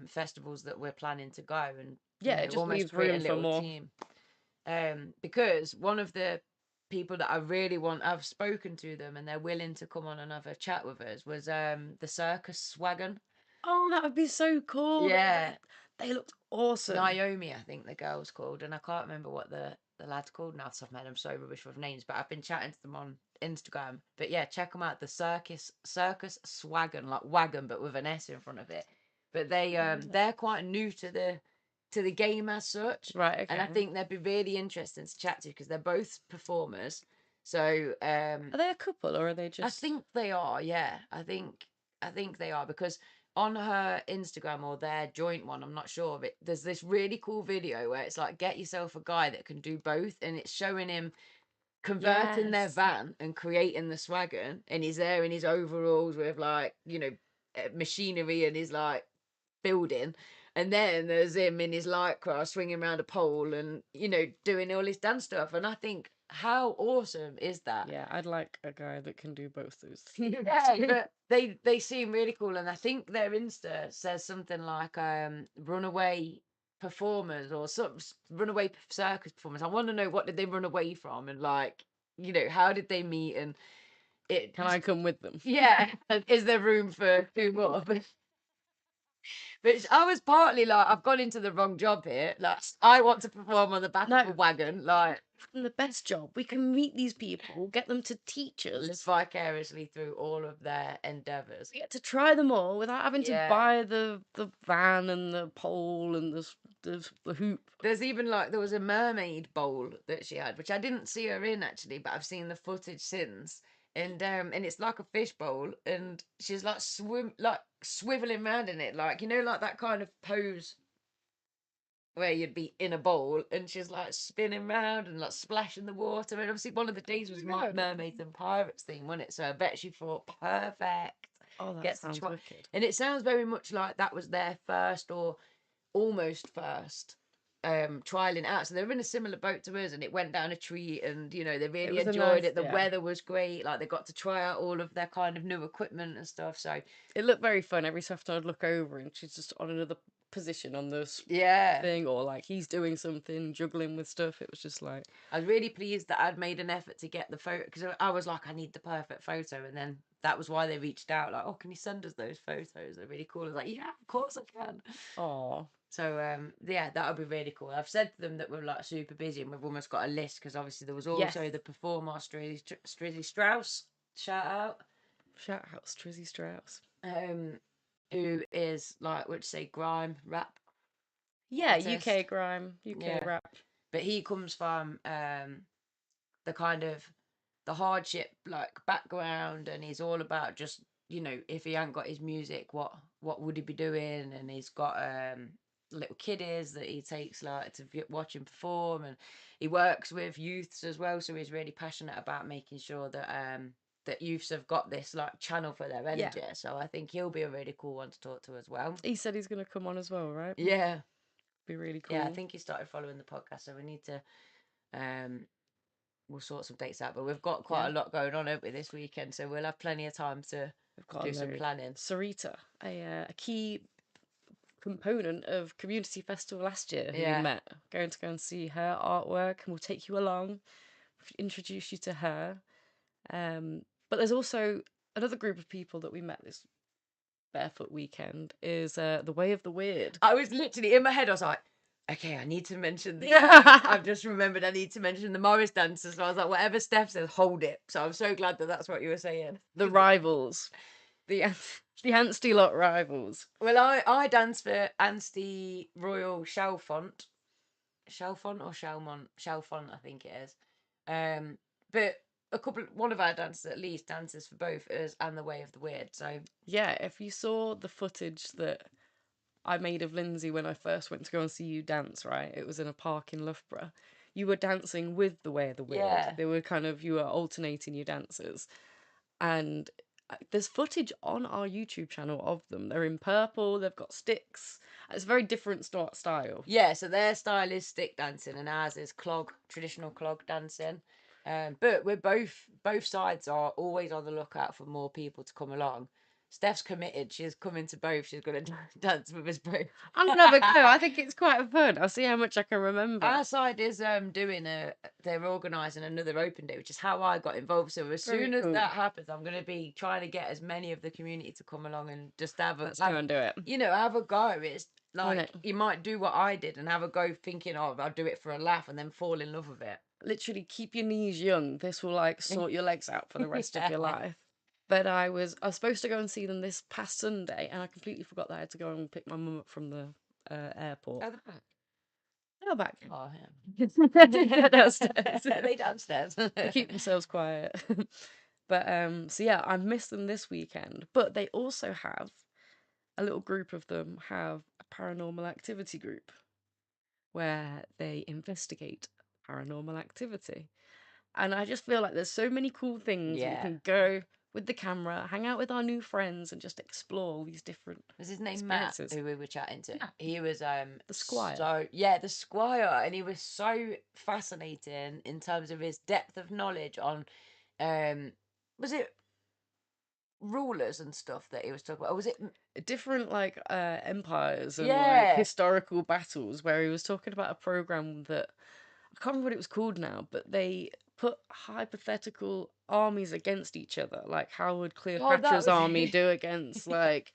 festivals that we're planning to go, and Yeah, it just almost leaves create a room for little more. team. Because one of the people that I really want, I've spoken to them, and they're willing to come on and have a chat with us, was the Circus Swagon. Oh, that would be so cool. Yeah. They looked awesome. Naomi, I think the girl's called, and I can't remember what the lad's called now. So I've met them so rubbish with names, but I've been chatting to them on Instagram. But yeah, check them out. The Circus Swagon, like wagon, but with an S in front of it. But they're quite new to the game as such, Right, okay. and I think they'd be really interesting to chat to because they're both performers. So Are they a couple or are they just? I think they are. Yeah, I think they are because on her Instagram or their joint one, I'm not sure of it. There's this really cool video where it's like get yourself a guy that can do both, and it's showing him converting their Yes. van and creating the swagon, and he's there in his overalls with like machinery and his like building. And then there's him in his lycra swinging around a pole and doing all his dance stuff. And I think how awesome is that? Yeah, I'd like a guy that can do both those things. Yeah, but they seem really cool, and I think their Insta says something like runaway performers or some runaway circus performers. I want to know, what did they run away from, and like how did they meet, and it Can I come with them? yeah, and is there room for two more? But I was partly like, I've gone into the wrong job here. Like, I want to perform on the back of a No. wagon. Like, The best job. We can meet these people, get them to teach live us. vicariously through all of their endeavors. We get to try them all without having to Yeah. buy the van and the pole and the hoop. There's even like, there was a mermaid bowl that she had, which I didn't see her in actually, but I've seen the footage since. And it's like a fish bowl, and she's like swiveling around in it, like like that kind of pose where you'd be in a bowl, and she's like spinning around and like splashing the water. And obviously one of the days was Yeah. mermaids and pirates theme, wasn't it? So I bet she thought, perfect. Oh, that Gets to sounds try. wicked. And it sounds very much like that was their first or almost first trialing out. So they were in a similar boat to us, and it went down a treat, and they really was a enjoyed nice- it. The yeah. weather was great. Like, they got to try out all of their kind of new equipment and stuff. So It looked very fun. Every so often I'd look over and she's just on another position on this yeah, thing, or like he's doing something, juggling with stuff. It was just like, I was really pleased that I'd made an effort to get the photo, because I was like, I need the perfect photo, and then that was why they reached out, like, oh, can you send us those photos? They're really cool. I was like, yeah, of course I can. oh, So yeah, that would be really cool. I've said to them that we're like super busy, and we've almost got a list, because obviously there was also Yes. the performer Strizzy Strauss, shout out, shout out Strizzy Strauss. who is like, would you say, grime rap? Yeah, artist. UK grime, UK Yeah. rap. But he comes from the kind of the hardship like background, and he's all about just if he hadn't got his music, what would he be doing? And he's got little kiddies that he takes like to watch him perform, and he works with youths as well, so he's really passionate about making sure that that youths have got this like channel for their energy. Yeah. So I think he'll be a really cool one to talk to as well. He said he's gonna come on as well, right? Yeah, Be really cool. yeah, I think he started following the podcast, so we need to we'll sort some dates out, but we've got quite a lot going on over this weekend, so we'll have plenty of time to do some planning. Sarita, a key component of Community Festival last year, who Yeah. we met, going to go and see her artwork, and we'll take you along, introduce you to her. But there's also another group of people that we met this Barefoot weekend, is the Way of the Weird. I was literally in my head, I was like, okay, I need to mention the I've just remembered I need to mention the Morris dancers. So I was like, whatever Steph says, hold it. So I'm so glad that that's what you were saying. The rivals. The Anstey lot rivals. Well, I dance for Anstey Royal Chalfont. Chalfont or Chalmont? Chalfont, I think it is. But one of our dancers at least dances for both us and the Way of the Weird. So yeah, if you saw the footage that I made of Lindsay when I first went to go and see you dance, right? It was in a park in Loughborough. You were dancing with the Way of the Weird. Yeah. They were you were alternating your dances. And there's footage on our YouTube channel of them. They're in purple, they've got sticks. It's a very different style. Yeah, so their style is stick dancing and ours is traditional clog dancing. But we're both sides are always on the lookout for more people to come along. Steph's committed. She's coming to both. She's going to dance with us both. I'm gonna have a go. I think it's quite fun. I'll see how much I can remember. Our side is they're organising another open day, which is how I got involved. So as soon as that happens, I'm going to be trying to get as many of the community to come along and just Let's go and do it. You know, have a go. It's like you might do what I did and have a go thinking, oh, I'll do it for a laugh, and then fall in love with it. Literally keep your knees young. This will like sort your legs out for the rest of your life. But I was supposed to go and see them this past Sunday, and I completely forgot that I had to go and pick my mum up from the airport. Oh, the back. They're back. Oh, yeah. They're downstairs. They downstairs. They keep themselves quiet. But so yeah, I missed them this weekend. But they also have a little group of them have a paranormal activity group where they investigate paranormal activity. And I just feel like there's so many cool things we can go with the camera, hang out with our new friends, and just explore all these different. Was his name Matt, who we were chatting to? Yeah. He was the Squire. So yeah, the Squire, and he was so fascinating in terms of his depth of knowledge on, was it rulers and stuff that he was talking about, or was it different like empires and like historical battles? Where he was talking about a program that I can't remember what it was called now, but they put hypothetical armies against each other. Like, how would Cleopatra's army do against, like,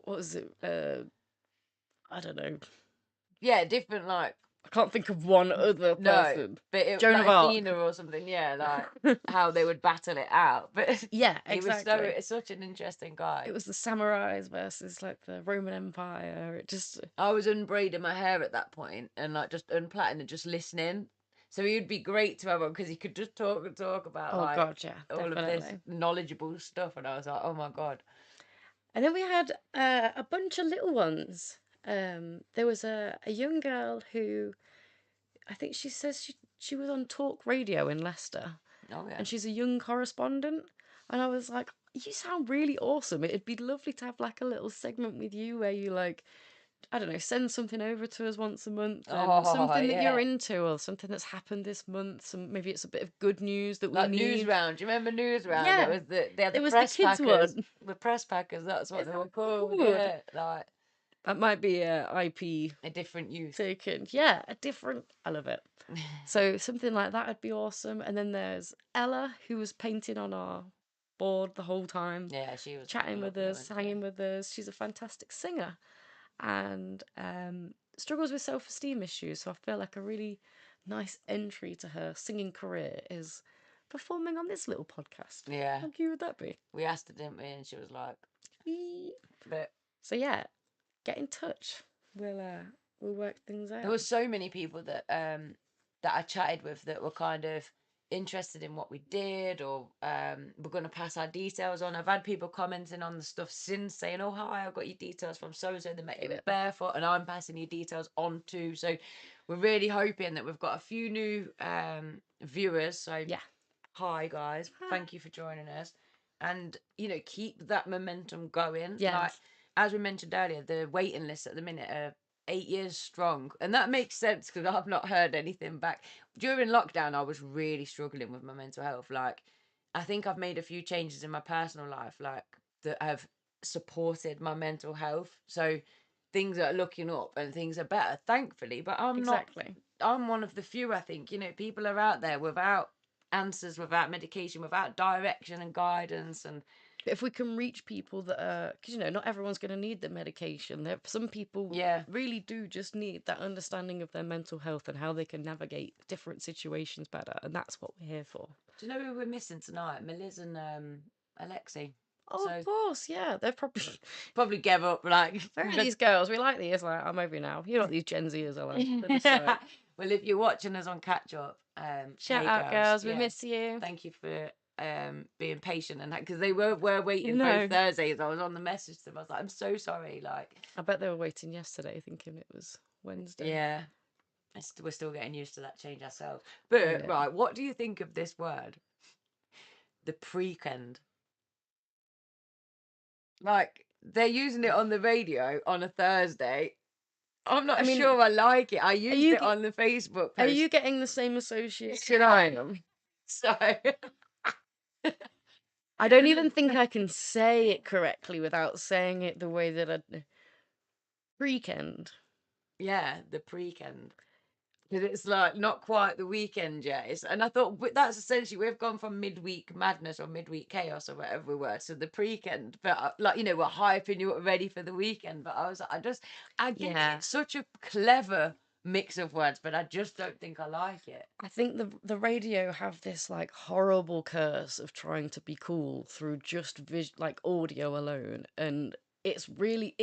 what was it? I don't know. Yeah, different, like. I can't think of one other person. No, but it, Joan like of Arc. Athena or something, yeah, like how they would battle it out. But yeah, exactly. He was such an interesting guy. It was the samurais versus like the Roman Empire. It just. I was unbraiding my hair at that point and like just unplaiting and just listening. So he would be great to have on because he could just talk and talk about all definitely. of this knowledgeable stuff, and I was like, oh my god. And then we had a bunch of little ones. There was a young girl who, I think she says she was on talk radio in Leicester. Oh, yeah. And she's a young correspondent. And I was like, you sound really awesome. It'd be lovely to have like a little segment with you where you like, I don't know, send something over to us once a month and something that you're into or something that's happened this month. Maybe it's a bit of good news that we need. News round. Do you remember news round? Yeah. They had the press kids packers. one. The press packers, that's what they were called. Yeah. Like, that might be a IP. A different use. Taken. Yeah, a different. I love it. So something like that would be awesome. And then there's Ella, who was painting on our board the whole time. Yeah, she was chatting with us, hanging with us. She's a fantastic singer, and struggles with self-esteem issues. So I feel like a really nice entry to her singing career is performing on this little podcast. Yeah. How cute would that be? We asked her, didn't we? And she was like, but so yeah, get in touch. We'll work things out. There were so many people that I chatted with that were kind of interested in what we did, or we're going to pass our details on. I've had people commenting on the stuff since saying, oh, hi, I've got your details from so-and-so that met you at Barefoot, and I'm passing your details on too. So we're really hoping that we've got a few new viewers. So yeah, hi guys, thank you for joining us, and you know, keep that momentum going. Yeah, like, as we mentioned earlier, the waiting list at the minute are 8 years strong, and that makes sense because I've not heard anything back. During lockdown, I was really struggling with my mental health. Like, I think I've made a few changes in my personal life, like, that have supported my mental health. So things are looking up and things are better, thankfully. But I'm not. I'm one of the few, I think. You know, people are out there without answers, without medication, without direction and guidance, and if we can reach people that are, because you know, not everyone's going to need the medication. There, some people really do just need that understanding of their mental health and how they can navigate different situations better, and that's what we're here for. Do you know who we're missing tonight? Meliz and Alexi. Oh, so, of course, yeah. They're probably gave up. Like, these girls, we like these. Like, I'm over you now. You know what these Gen Zers are like. Well, if you're watching us on Catch Up, shout out, girls. We miss you. Thank you for being patient and because they were waiting No. both Thursdays. I was on the message to them. I was like, I'm so sorry. Like, I bet they were waiting yesterday, thinking it was Wednesday. yeah, we're still getting used to that change ourselves. But Yeah. right, what do you think of this word, the prekend? Like, they're using it on the radio on a Thursday. I'm not I mean, sure I like it. I used you it on the Facebook post. Are you getting the same association I am? So I don't even think I can say it correctly without saying it the way that I Weekend. yeah, the prekend. Because it's like not quite the weekend yet. And I thought that's essentially we've gone from midweek madness or midweek chaos or whatever we were to the prekend. But like, you know, we're hyping you up ready for the weekend. But I was like, I get it. It's such a clever mix of words, but I just don't think I like it. I think the radio have this like horrible curse of trying to be cool through just like audio alone, and it's really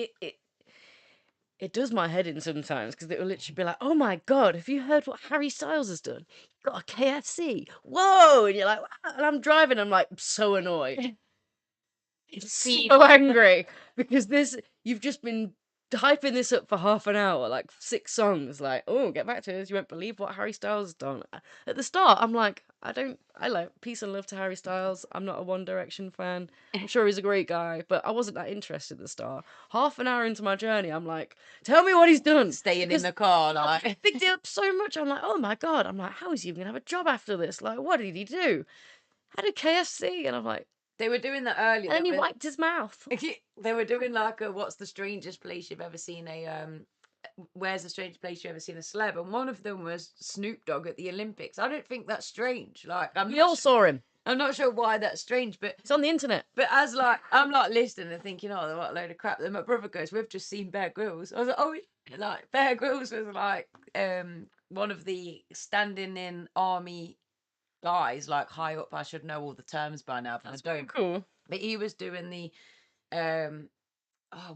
it does my head in sometimes because it will literally be like, "Oh my god, have you heard what Harry Styles has done? He got a KFC. Whoa!" And you're like, "What?" And I'm driving, I'm like so annoyed. It's so angry because you've just been hyping this up for half an hour, like 6 songs. Like, oh, get back to this. You won't believe what Harry Styles has done. At the start, I'm like, I like peace and love to Harry Styles. I'm not a One Direction fan. I'm sure he's a great guy, but I wasn't that interested at the start. Half an hour into my journey, I'm like, tell me what he's done. Staying in the car, like. I picked it up so much. I'm like, oh my god. I'm like, how is he even gonna have a job after this? Like, what did he do? Had a KFC, and I'm like, They were doing that earlier. and then he wiped his mouth. They were doing like a what's the strangest place you've ever seen where's the strangest place you've ever seen a celeb? And one of them was Snoop Dogg at the Olympics. I don't think that's strange. Like, We all saw him. I'm not sure why that's strange, but It's on the internet. But as like I'm like listening and thinking, oh, what a load of crap. Then my brother goes, we've just seen Bear Grylls. I was like, oh, like Bear Grylls was like one of the standing in army guys, like high up. I should know all the terms by now, but I don't. Cool. But he was doing the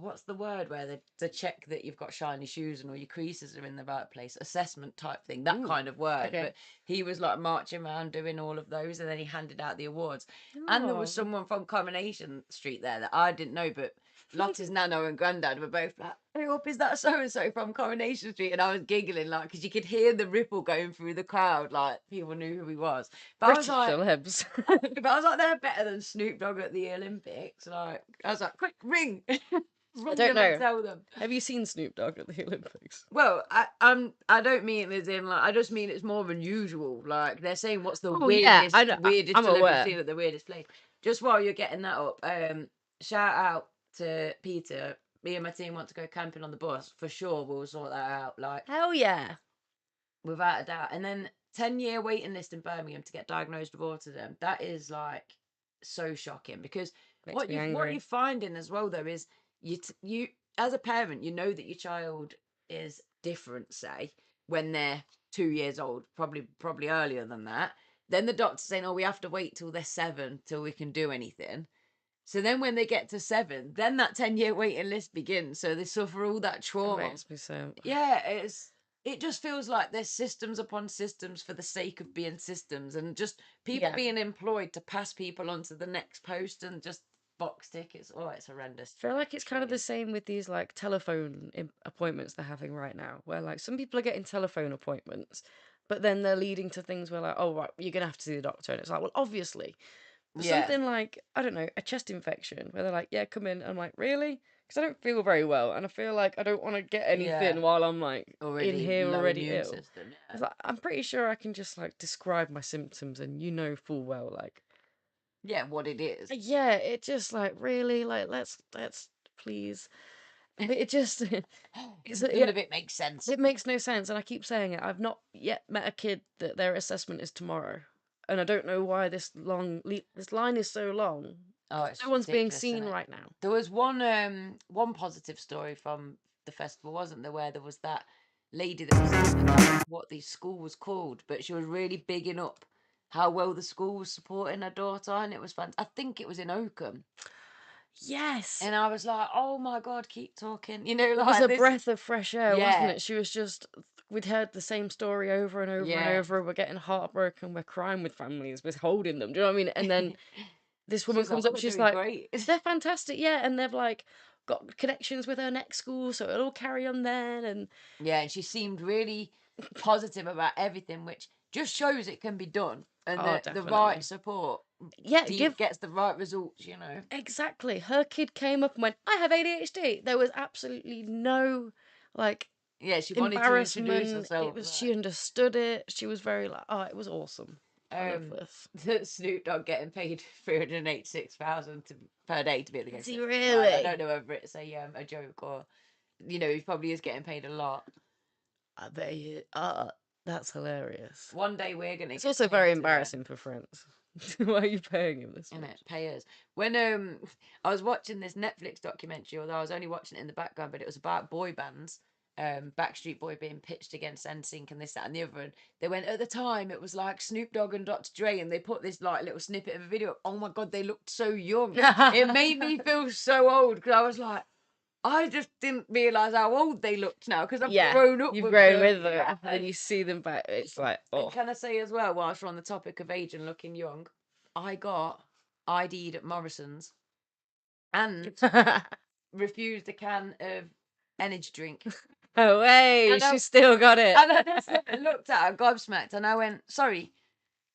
what's the word where they check that you've got shiny shoes and all your creases are in the right place, assessment type thing, that kind of word. Okay. But he was like marching around doing all of those, and then he handed out the awards. And there was someone from Coronation Street there that I didn't know, but Lottie's nano and granddad were both like, "Who up is that so and so from Coronation Street?" And I was giggling like because you could hear the ripple going through the crowd, like people knew who he was. But British I was like, celebs. but I was like, they're better than Snoop Dogg at the Olympics. Like, I was like, quick ring. I don't know. Tell them. Have you seen Snoop Dogg at the Olympics? Well, I don't mean it as in like I just mean it's more unusual. Like they're saying, what's the weirdest I know, weirdest I'm celebrity aware. scene at the weirdest place? Just while you're getting that up, shout out to Peter. Me and my team want to go camping on the bus for sure. We'll sort that out. Like Hell yeah. without a doubt. And then 10-year waiting list in Birmingham to get diagnosed with autism. That is like so shocking because what you're finding as well though is you as a parent, you know that your child is different, say, when they're 2 years old, probably earlier than that. Then the doctor's saying, oh, we have to wait till they're 7 till we can do anything. So then when they get to 7, then that 10-year waiting list begins. So they suffer all that trauma. That makes me so... Yeah, it just feels like there's systems upon systems for the sake of being systems and just people being employed to pass people on to the next post and just box tickets. Oh, it's horrendous. I feel like it's kind of the same with these like telephone appointments they're having right now, where like some people are getting telephone appointments, but then they're leading to things where like, oh, right, you're going to have to see the doctor. And it's like, well, obviously. But something like, I don't know, a chest infection, where they're like, yeah, come in. I'm like, really? Because I don't feel very well, and I feel like I don't want to get anything while I'm like in here already ill. System, Like, I'm pretty sure I can just like describe my symptoms, and you know full well like what it is. Yeah, it just like really like let's please. It just None of it makes sense. It makes no sense, and I keep saying it. I've not yet met a kid that their assessment is tomorrow, and I don't know why this line is so long. Oh, it's no one's being seen right now. There was one positive story from the festival, wasn't there, where there was that lady that was saying about what the school was called, but she was really bigging up how well the school was supporting her daughter, and it was fun. I think it was in Oakham. Yes. And I was like, oh my God, keep talking. You know, like it was a breath of fresh air, wasn't it? She was just we'd heard the same story over and over and Yeah. over. We're getting heartbroken. We're crying with families. We're holding them. Do you know what I mean? And then this woman She's like, comes "Oh, up. they're She's doing like, great." they're fantastic, yeah, and they've like got connections with her next school, so it'll all carry on then. And Yeah, and she seemed really positive about everything, which just shows it can be done, and oh, the definitely, right support yeah, give gets the right results, you know. exactly. Her kid came up and went, "I have ADHD." There was absolutely no like Yeah, she wanted to introduce embarrassment. It herself. was Like, she understood it. She was very like, oh, it was awesome. I love um, this. the Snoop Dogg getting paid 386,000 per day to be the Is guest. he Like, I really? don't know whether it's a joke or, you know, he probably is getting paid a lot. I bet you. That's hilarious. One day we're gonna. It's get also paid very to, embarrassing for friends. Why are you paying him this and much? it pay us. When I was watching this Netflix documentary, although I was only watching it in the background, but it was about boy bands. Backstreet Boy being pitched against NSYNC and this, that, and the other. And they went at the time it was like Snoop Dogg and Dr. Dre, and they put this like little snippet of a video. Oh my god, they looked so young. It made me feel so old because I was like, I just didn't realize how old they looked now because I've Yeah, grown up you've with grown them. with them, and you see them back. It's like, And oh, can I say as well, whilst we're on the topic of age and looking young, I got ID'd at Morrison's and refused a can of energy drink. oh hey, And I, she still got it. and I just looked at her gobsmacked and I went, sorry,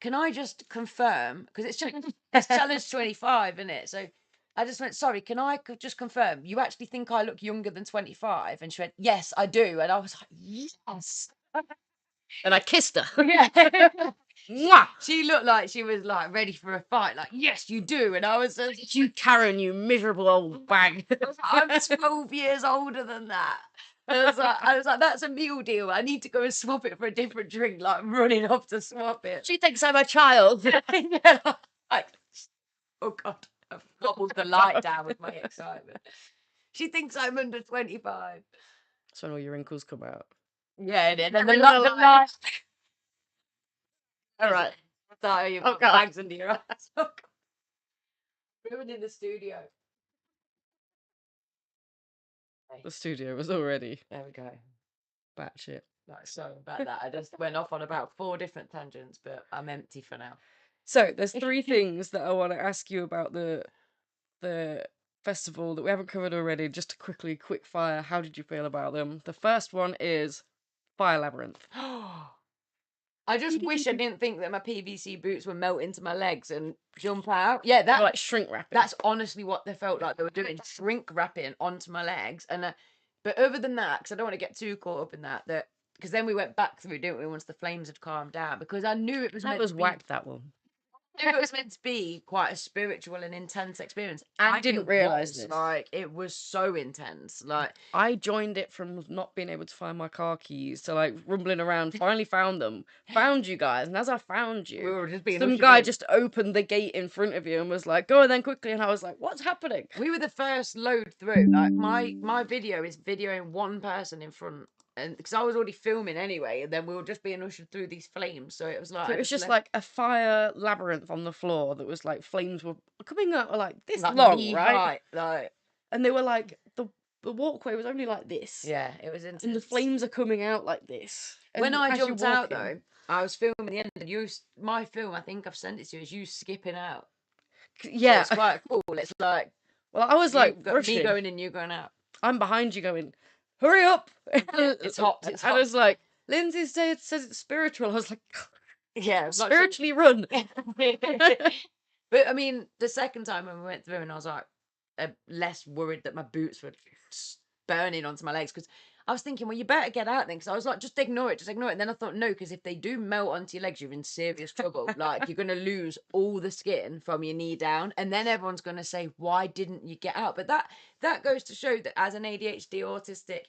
can I just confirm? Because it's challenge 25, isn't it? So I just went, sorry, can I just confirm? You actually think I look younger than 25? And she went, yes, I do. And I was like, yes. And I kissed her. Yeah. Mwah! She looked like she was like ready for a fight. Like, yes, you do. And I was just, You Karen, you miserable old bag. I'm 12 years older than that. I was like, that's a meal deal. I need to go and swap it for a different drink. Like, I'm running off to swap it. She thinks I'm a child. Yeah, like, oh God, I've gobbled the light down with my excitement. She thinks I'm under 25. That's when all your wrinkles come out. Yeah, it is. And Rid the of the light. All right. So you've got God. bags under your eyes. Oh, God. Ruining the studio. The studio was already There we go. batshit. Like, sorry about that. I just went off on about 4 different tangents, but I'm empty for now. So there's 3 things that I want to ask you about the festival that we haven't covered already. Just to quick fire. How did you feel about them? The first one is Fire Labyrinth. I just wish I didn't think that my PVC boots would melt into my legs and jump out. Yeah, They're like shrink wrapping. that's honestly what they felt like they were doing, shrink wrapping onto my legs. And but other than that, because I don't want to get too caught up in that because then we went back through, didn't we, once the flames had calmed down? Because I knew it was that was whacked. That one. it was meant to be quite a spiritual and intense experience. I didn't realise this. Like, it was so intense. Like, I joined it from not being able to find my car keys to like rumbling around. Finally found them. Found you guys, and as I found we you, were just being some ushered guy in. just opened the gate in front of you and was like, "Go then quickly." And I was like, "What's happening?" We were the first load through. Like, my video is videoing one person in front, and because I was already filming anyway, and then we were just being ushered through these flames. So it was like So it was just like a fire labyrinth on the floor that was like flames were coming out like this like long, knee right? height, like, And they were like the walkway was only like this. yeah, it was intense. And the flames are coming out like this. When And I as you're jumped out walking- though, I was filming the end, and my film, I think I've sent it to you, is you skipping out. So yeah, it's quite cool. It's like, well, I was like me rushing. going in, you going out. I'm behind you going, hurry up. It's hot. It's I hot. was like, Lindsay says it's spiritual. I was like, Yeah, it's not spiritually run. But I mean, the second time when we went through, and I was like less worried that my boots were burning onto my legs, because I was thinking, well, you better get out then, because I was like, just ignore it. And then I thought, no, because if they do melt onto your legs, you're in serious trouble. Like, you're going to lose all the skin from your knee down, and then everyone's going to say, why didn't you get out? But that goes to show that as an ADHD autistic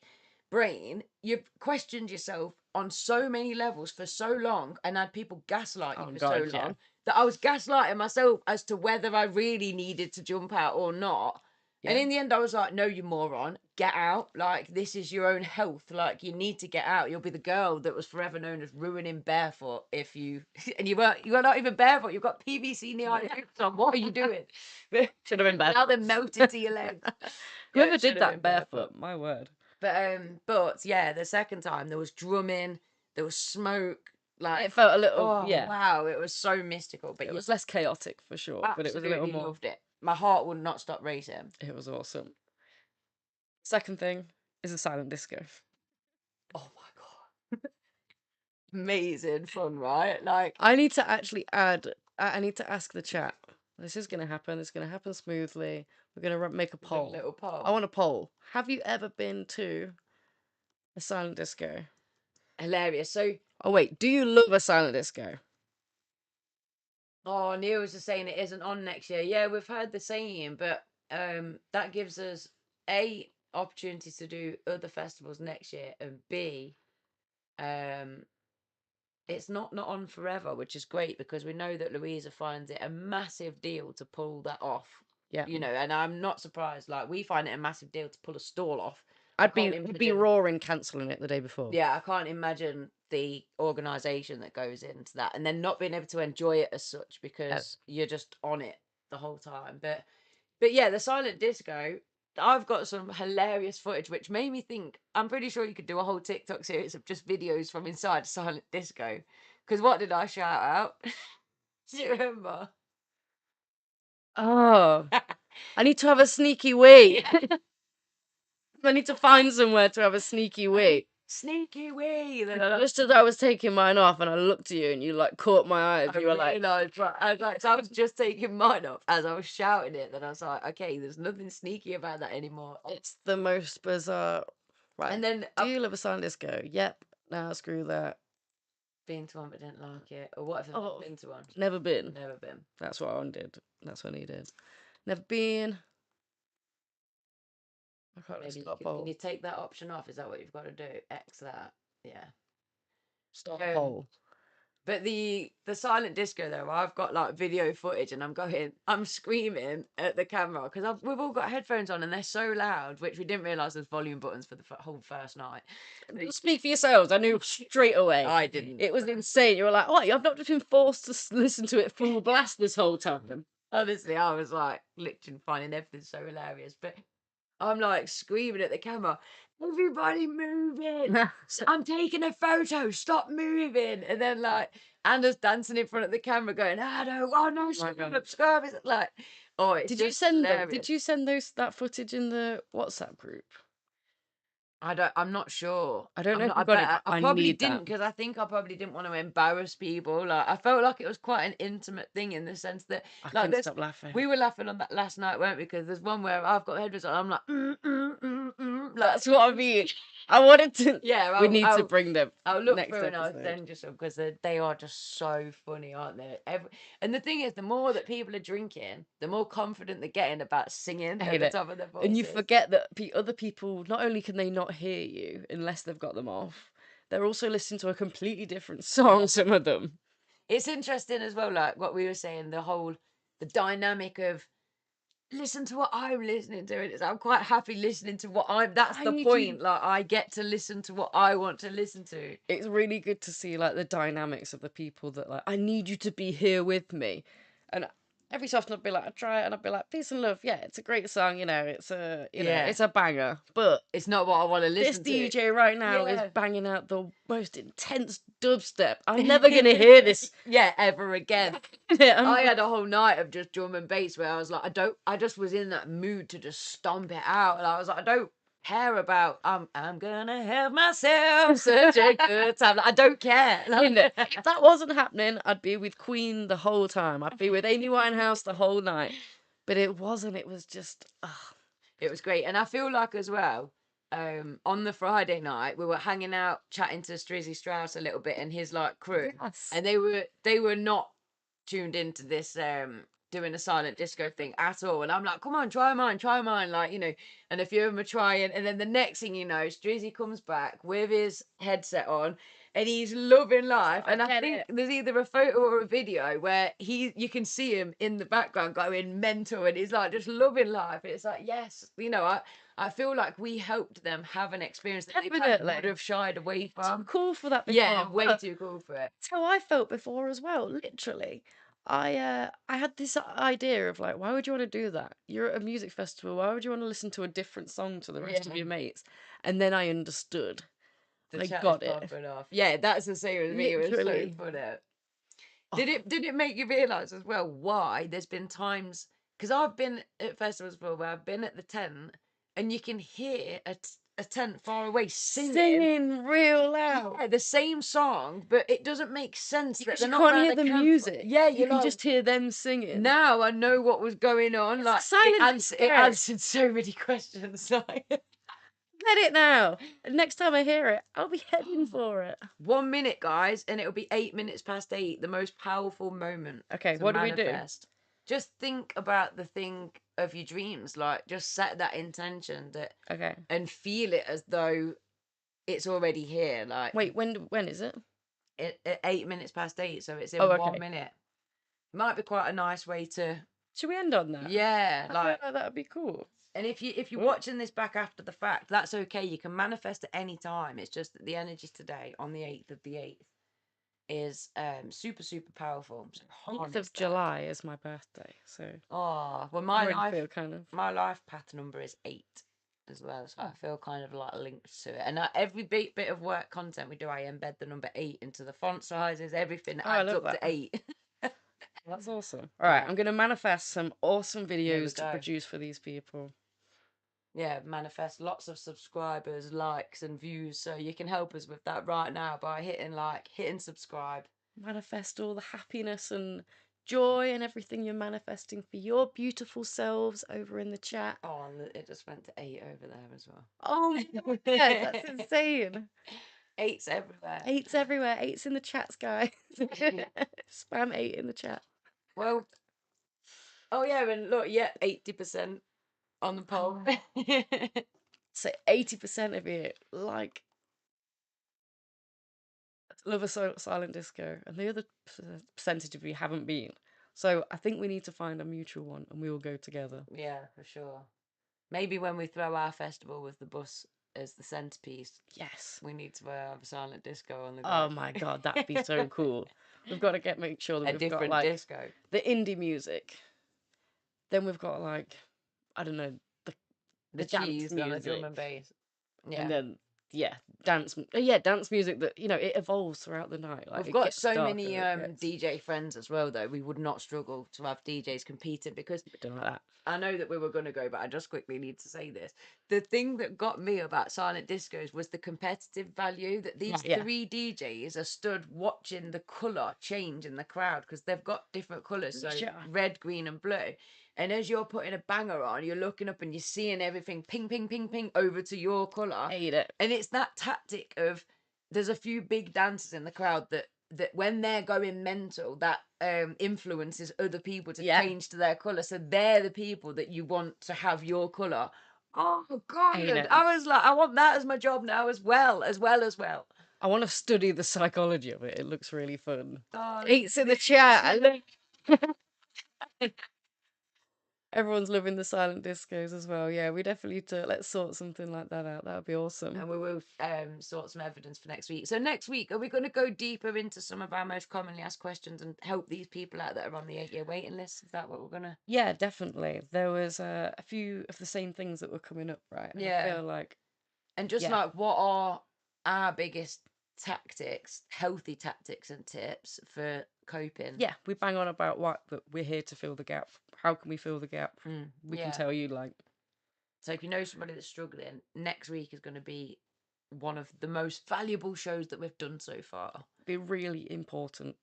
brain, you've questioned yourself on so many levels for so long, and had people gaslight you for so long, that I was gaslighting myself as to whether I really needed to jump out or not. Yeah. And in the end, I was like, no, you moron, get out. Like, this is your own health. Like, you need to get out. You'll be the girl that was forever known as ruining Barefoot if you... And you were not even barefoot. You've got PVC knee-high boots on. What are you doing? Should have been Barefoot. Now they're melted to your legs. Whoever did that Barefoot, my word. But yeah, the second time there was drumming, there was smoke. Like, It felt a little, oh yeah. wow, it was so mystical. But It yeah, was less chaotic for sure, but it was a little absolutely more. loved it. My heart would not stop racing. It was awesome. Second thing is a silent disco. Oh my god, amazing fun, right? Like, I need to actually add. I need to ask the chat. This is going to happen. It's going to happen smoothly. We're going to make a the poll. little I poll. want a poll. Have you ever been to a silent disco? Hilarious. So, Oh wait, do you love a silent disco? oh, Neil was just saying it isn't on next year. Yeah, we've heard the saying, but that gives us A, opportunities to do other festivals next year, and B, um, it's not on forever, which is great because we know that Louisa finds it a massive deal to pull that off. Yeah. You know, and I'm not surprised. Like, we find it a massive deal to pull a stall off. I'd be roaring cancelling it the day before. Yeah, I can't imagine the organisation that goes into that, and then not being able to enjoy it as such because you're just on it the whole time. But yeah, the silent disco. I've got some hilarious footage, which made me think. I'm pretty sure you could do a whole TikTok series of just videos from inside a silent disco. Because what did I shout out? Do you remember? Oh, I need to have a sneaky wee. I need to find somewhere to have a sneaky wee. Sneaky wee. Just as I was taking mine off and I looked at you and you like caught my eye and you were like, so I was just taking mine off as I was shouting it. Then I was like, okay, there's nothing sneaky about that anymore. it's the most bizarre. Right. And then do you love a silent disco? Yep. Nah, screw that. been to one but didn't like it. Or what if I've been to one? Never been. Never been. That's what I did. That's what he did. Never been. I can't Maybe stop can you take that option off? Is that what you've got to do? X that. Yeah. Stop poll. But the silent disco though, I've got like video footage and I'm screaming at the camera because we've all got headphones on and they're so loud, which we didn't realise there's volume buttons for the whole first night. Speak for yourselves. I knew straight away. I didn't. It was insane. You were like, "What? I've not just been forced to listen to it full blast this whole time." Honestly, I was like literally finding everything so hilarious, but I'm like screaming at the camera, everybody moving. I'm taking a photo, stop moving. And then like Anna's dancing in front of the camera going, oh no, subscribe. It's like, oh, it's did you send that footage in the WhatsApp group? I'm not sure. I don't know if you got it, but I probably didn't because I think I probably didn't want to embarrass people. Like I felt like it was quite an intimate thing in the sense that I like couldn't stop laughing. We were laughing on that last night, weren't we? Because there's one where I've got headphones on. I'm like, like, that's what I mean. I wanted to. Yeah, we need to bring them. I'll look next through and I'll episode. send you some because they are just so funny, aren't they? And the thing is, the more that people are drinking, the more confident they're getting about singing at the top of their voices. And you forget that other people, not only can they not hear you unless they've got them off, they're also listening to a completely different song, some of them. It's interesting as well, like what we were saying, the dynamic of listen to what I'm listening to. I'm quite happy listening to what that's the point. Like I get to listen to what I want to listen to. It's really good to see like the dynamics of the people that like, I need you to be here with me. And every so often I'd be like, I'd try it and I'd be like, peace and love. Yeah, it's a great song, it's a it's a banger. But it's not what I want to listen to. This DJ right now is banging out the most intense dubstep. I'm never gonna hear this ever again. I had a whole night of just drum and bass where I was like, I just was in that mood to just stomp it out. And I was like, I don't care about I'm gonna have myself such a good time. Like, I don't care. If that wasn't happening, I'd be with Queen the whole time. I'd be with Amy Winehouse the whole night. But it wasn't. It was just It was great. And I feel like as well, on the Friday night we were hanging out chatting to Strizzy Strauss a little bit and his like crew. Yes. And they were not tuned into this doing a silent disco thing at all. And I'm like, come on, try mine, like, and a few of them are trying. And then the next thing you know, Strizzy comes back with his headset on and he's loving life. And I think there's either a photo or a video where you can see him in the background going mental and he's like just loving life. It's like, yes, I feel like we helped them have an experience that they would have shied away from. Too cool for that before. Yeah, way too cool for it. That's how I felt before as well, literally. I had this idea of like, why would you want to do that? You're at a music festival. Why would you want to listen to a different song to the rest of your mates? And then I understood. The I chat is got it. popping off. Yeah, that's the same with me. It was so Literally. funny. Oh, Did it make you realise as well why there's been times, because I've been at festivals before where I've been at the tent and you can hear a tent far away singing real loud. the same song, but it doesn't make sense that Because they're you not can't around hear a the campfire. music. Yeah, You you're can like, just hear them singing. now I know what was going on. It's like a silent it disco. answered so many questions. Like, Get it now. And next time I hear it, I'll be heading for it. 1 minute, guys, and it'll be 8 minutes past 8. The most powerful moment. Okay, to what do we do? manifest. Just think about the thing of your dreams. Like, just set that intention that, Okay. and feel it as though it's already here. Like, Wait, when is it? at 8 minutes past 8, so it's in Oh, okay. 1 minute. Might be quite a nice way to. Should we end on that? Yeah, I like, feel like that would be cool. and if you're What? watching this back after the fact, that's okay. You can manifest at any time. It's just that the energy today on the 8th of the 8th is super powerful. So 8th of July is my birthday, so oh well, I already feel kind of. my life path number is 8 as well, so I feel kind of like linked to it. And every bit of work content we do, I embed the number 8 into the font sizes. Everything Oh, I adds love up to that. 8. That's awesome. All right, Yeah. I'm gonna manifest some awesome we videos to go. produce for these people. Yeah, manifest lots of subscribers, likes, and views. So you can help us with that right now by hitting like, hitting subscribe. Manifest all the happiness and joy and everything you're manifesting for your beautiful selves over in the chat. Oh, and it just went to 8 over there as well. Oh my god, that's insane. 8's everywhere. 8's everywhere. 8's in the chats, guys. Spam 8 in the chat. Well, oh yeah, and look, yeah, 80% on the poll. So 80% of you like love a silent disco, and the other percentage of you haven't been. So I think we need to find a mutual one, and we will go together. Yeah, for sure. Maybe when we throw our festival with the bus as the centerpiece, Yes. we need to have a silent disco on the go. Oh my god, that'd be so cool. We've got to make sure that a we've different got like disco. the indie music. Then we've got like, I don't know, The dance cheese music. on the drum and bass. Yeah. And then dance music that it evolves throughout the night. Like, We've got gets so darker, many DJ friends as well, though. We would not struggle to have DJs competing, because don't like that. I know that we were going to go, but I just quickly need to say this. The thing that got me about silent discos was the competitive value, that these 3 DJs are stood watching the colour change in the crowd, because they've got different colours, so red, green and blue. And as you're putting a banger on, you're looking up and you're seeing everything ping, ping, ping, ping over to your colour. Hate it. And it's that tactic of, there's a few big dancers in the crowd that when they're going mental, that influences other people to change to their colour. So they're the people that you want to have your colour. Oh god, I was like, I want that as my job now as well. I want to study the psychology of it. It looks really fun. Oh, 8's in the chat. Everyone's loving the silent discos as well. Yeah, we definitely need to, let's sort something like that out. That would be awesome. And we will sort some evidence for next week. So next week, are we going to go deeper into some of our most commonly asked questions and help these people out that are on the 8-year waiting list? Is that what we're going to? Yeah, definitely. There was a few of the same things that were coming up, right? And I feel like. And just like, what are our biggest tactics, healthy tactics and tips for coping? Yeah, we bang on about what, that we're here to fill the gap. How can we fill the gap? We can tell you, like. So if you know somebody that's struggling, next week is going to be one of the most valuable shows that we've done so far. Be really important.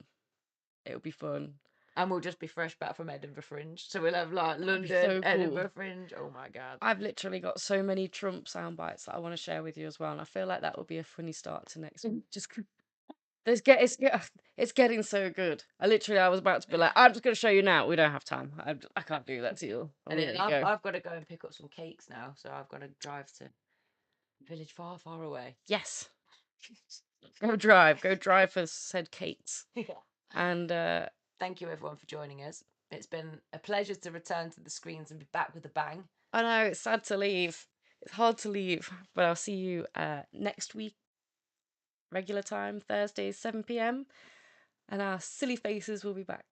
It'll be fun. And we'll just be fresh back from Edinburgh Fringe. So we'll have like London, Edinburgh Fringe. Oh my god. I've literally got so many Trump sound bites that I want to share with you as well. And I feel like that will be a funny start to next week. Just it's getting so good. I was about to be like, I'm just going to show you now. We don't have time. I can't do that to you. And then I've got to go and pick up some cakes now. So I've got to drive to a village far, far away. Yes. Go drive for said cakes. And thank you everyone for joining us. It's been a pleasure to return to the screens and be back with a bang. I know, it's sad to leave. It's hard to leave, but I'll see you next week. Regular time, Thursdays, 7 p.m. And our silly faces will be back.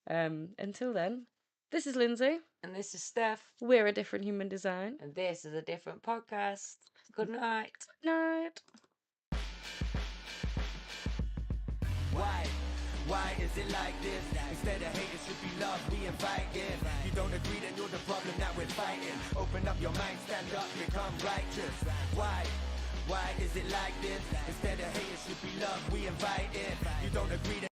Until then, this is Lindsay. And this is Steph. We're a different human design. And this is a different podcast. Good night. Good night. Why is it like this? Instead of hate, it should be love, we invite it. You don't agree, then you're the problem that we're fighting. Open up your mind, stand up, become righteous. Why is it like this? Instead of hate, it should be love, we invite it. You don't agree, then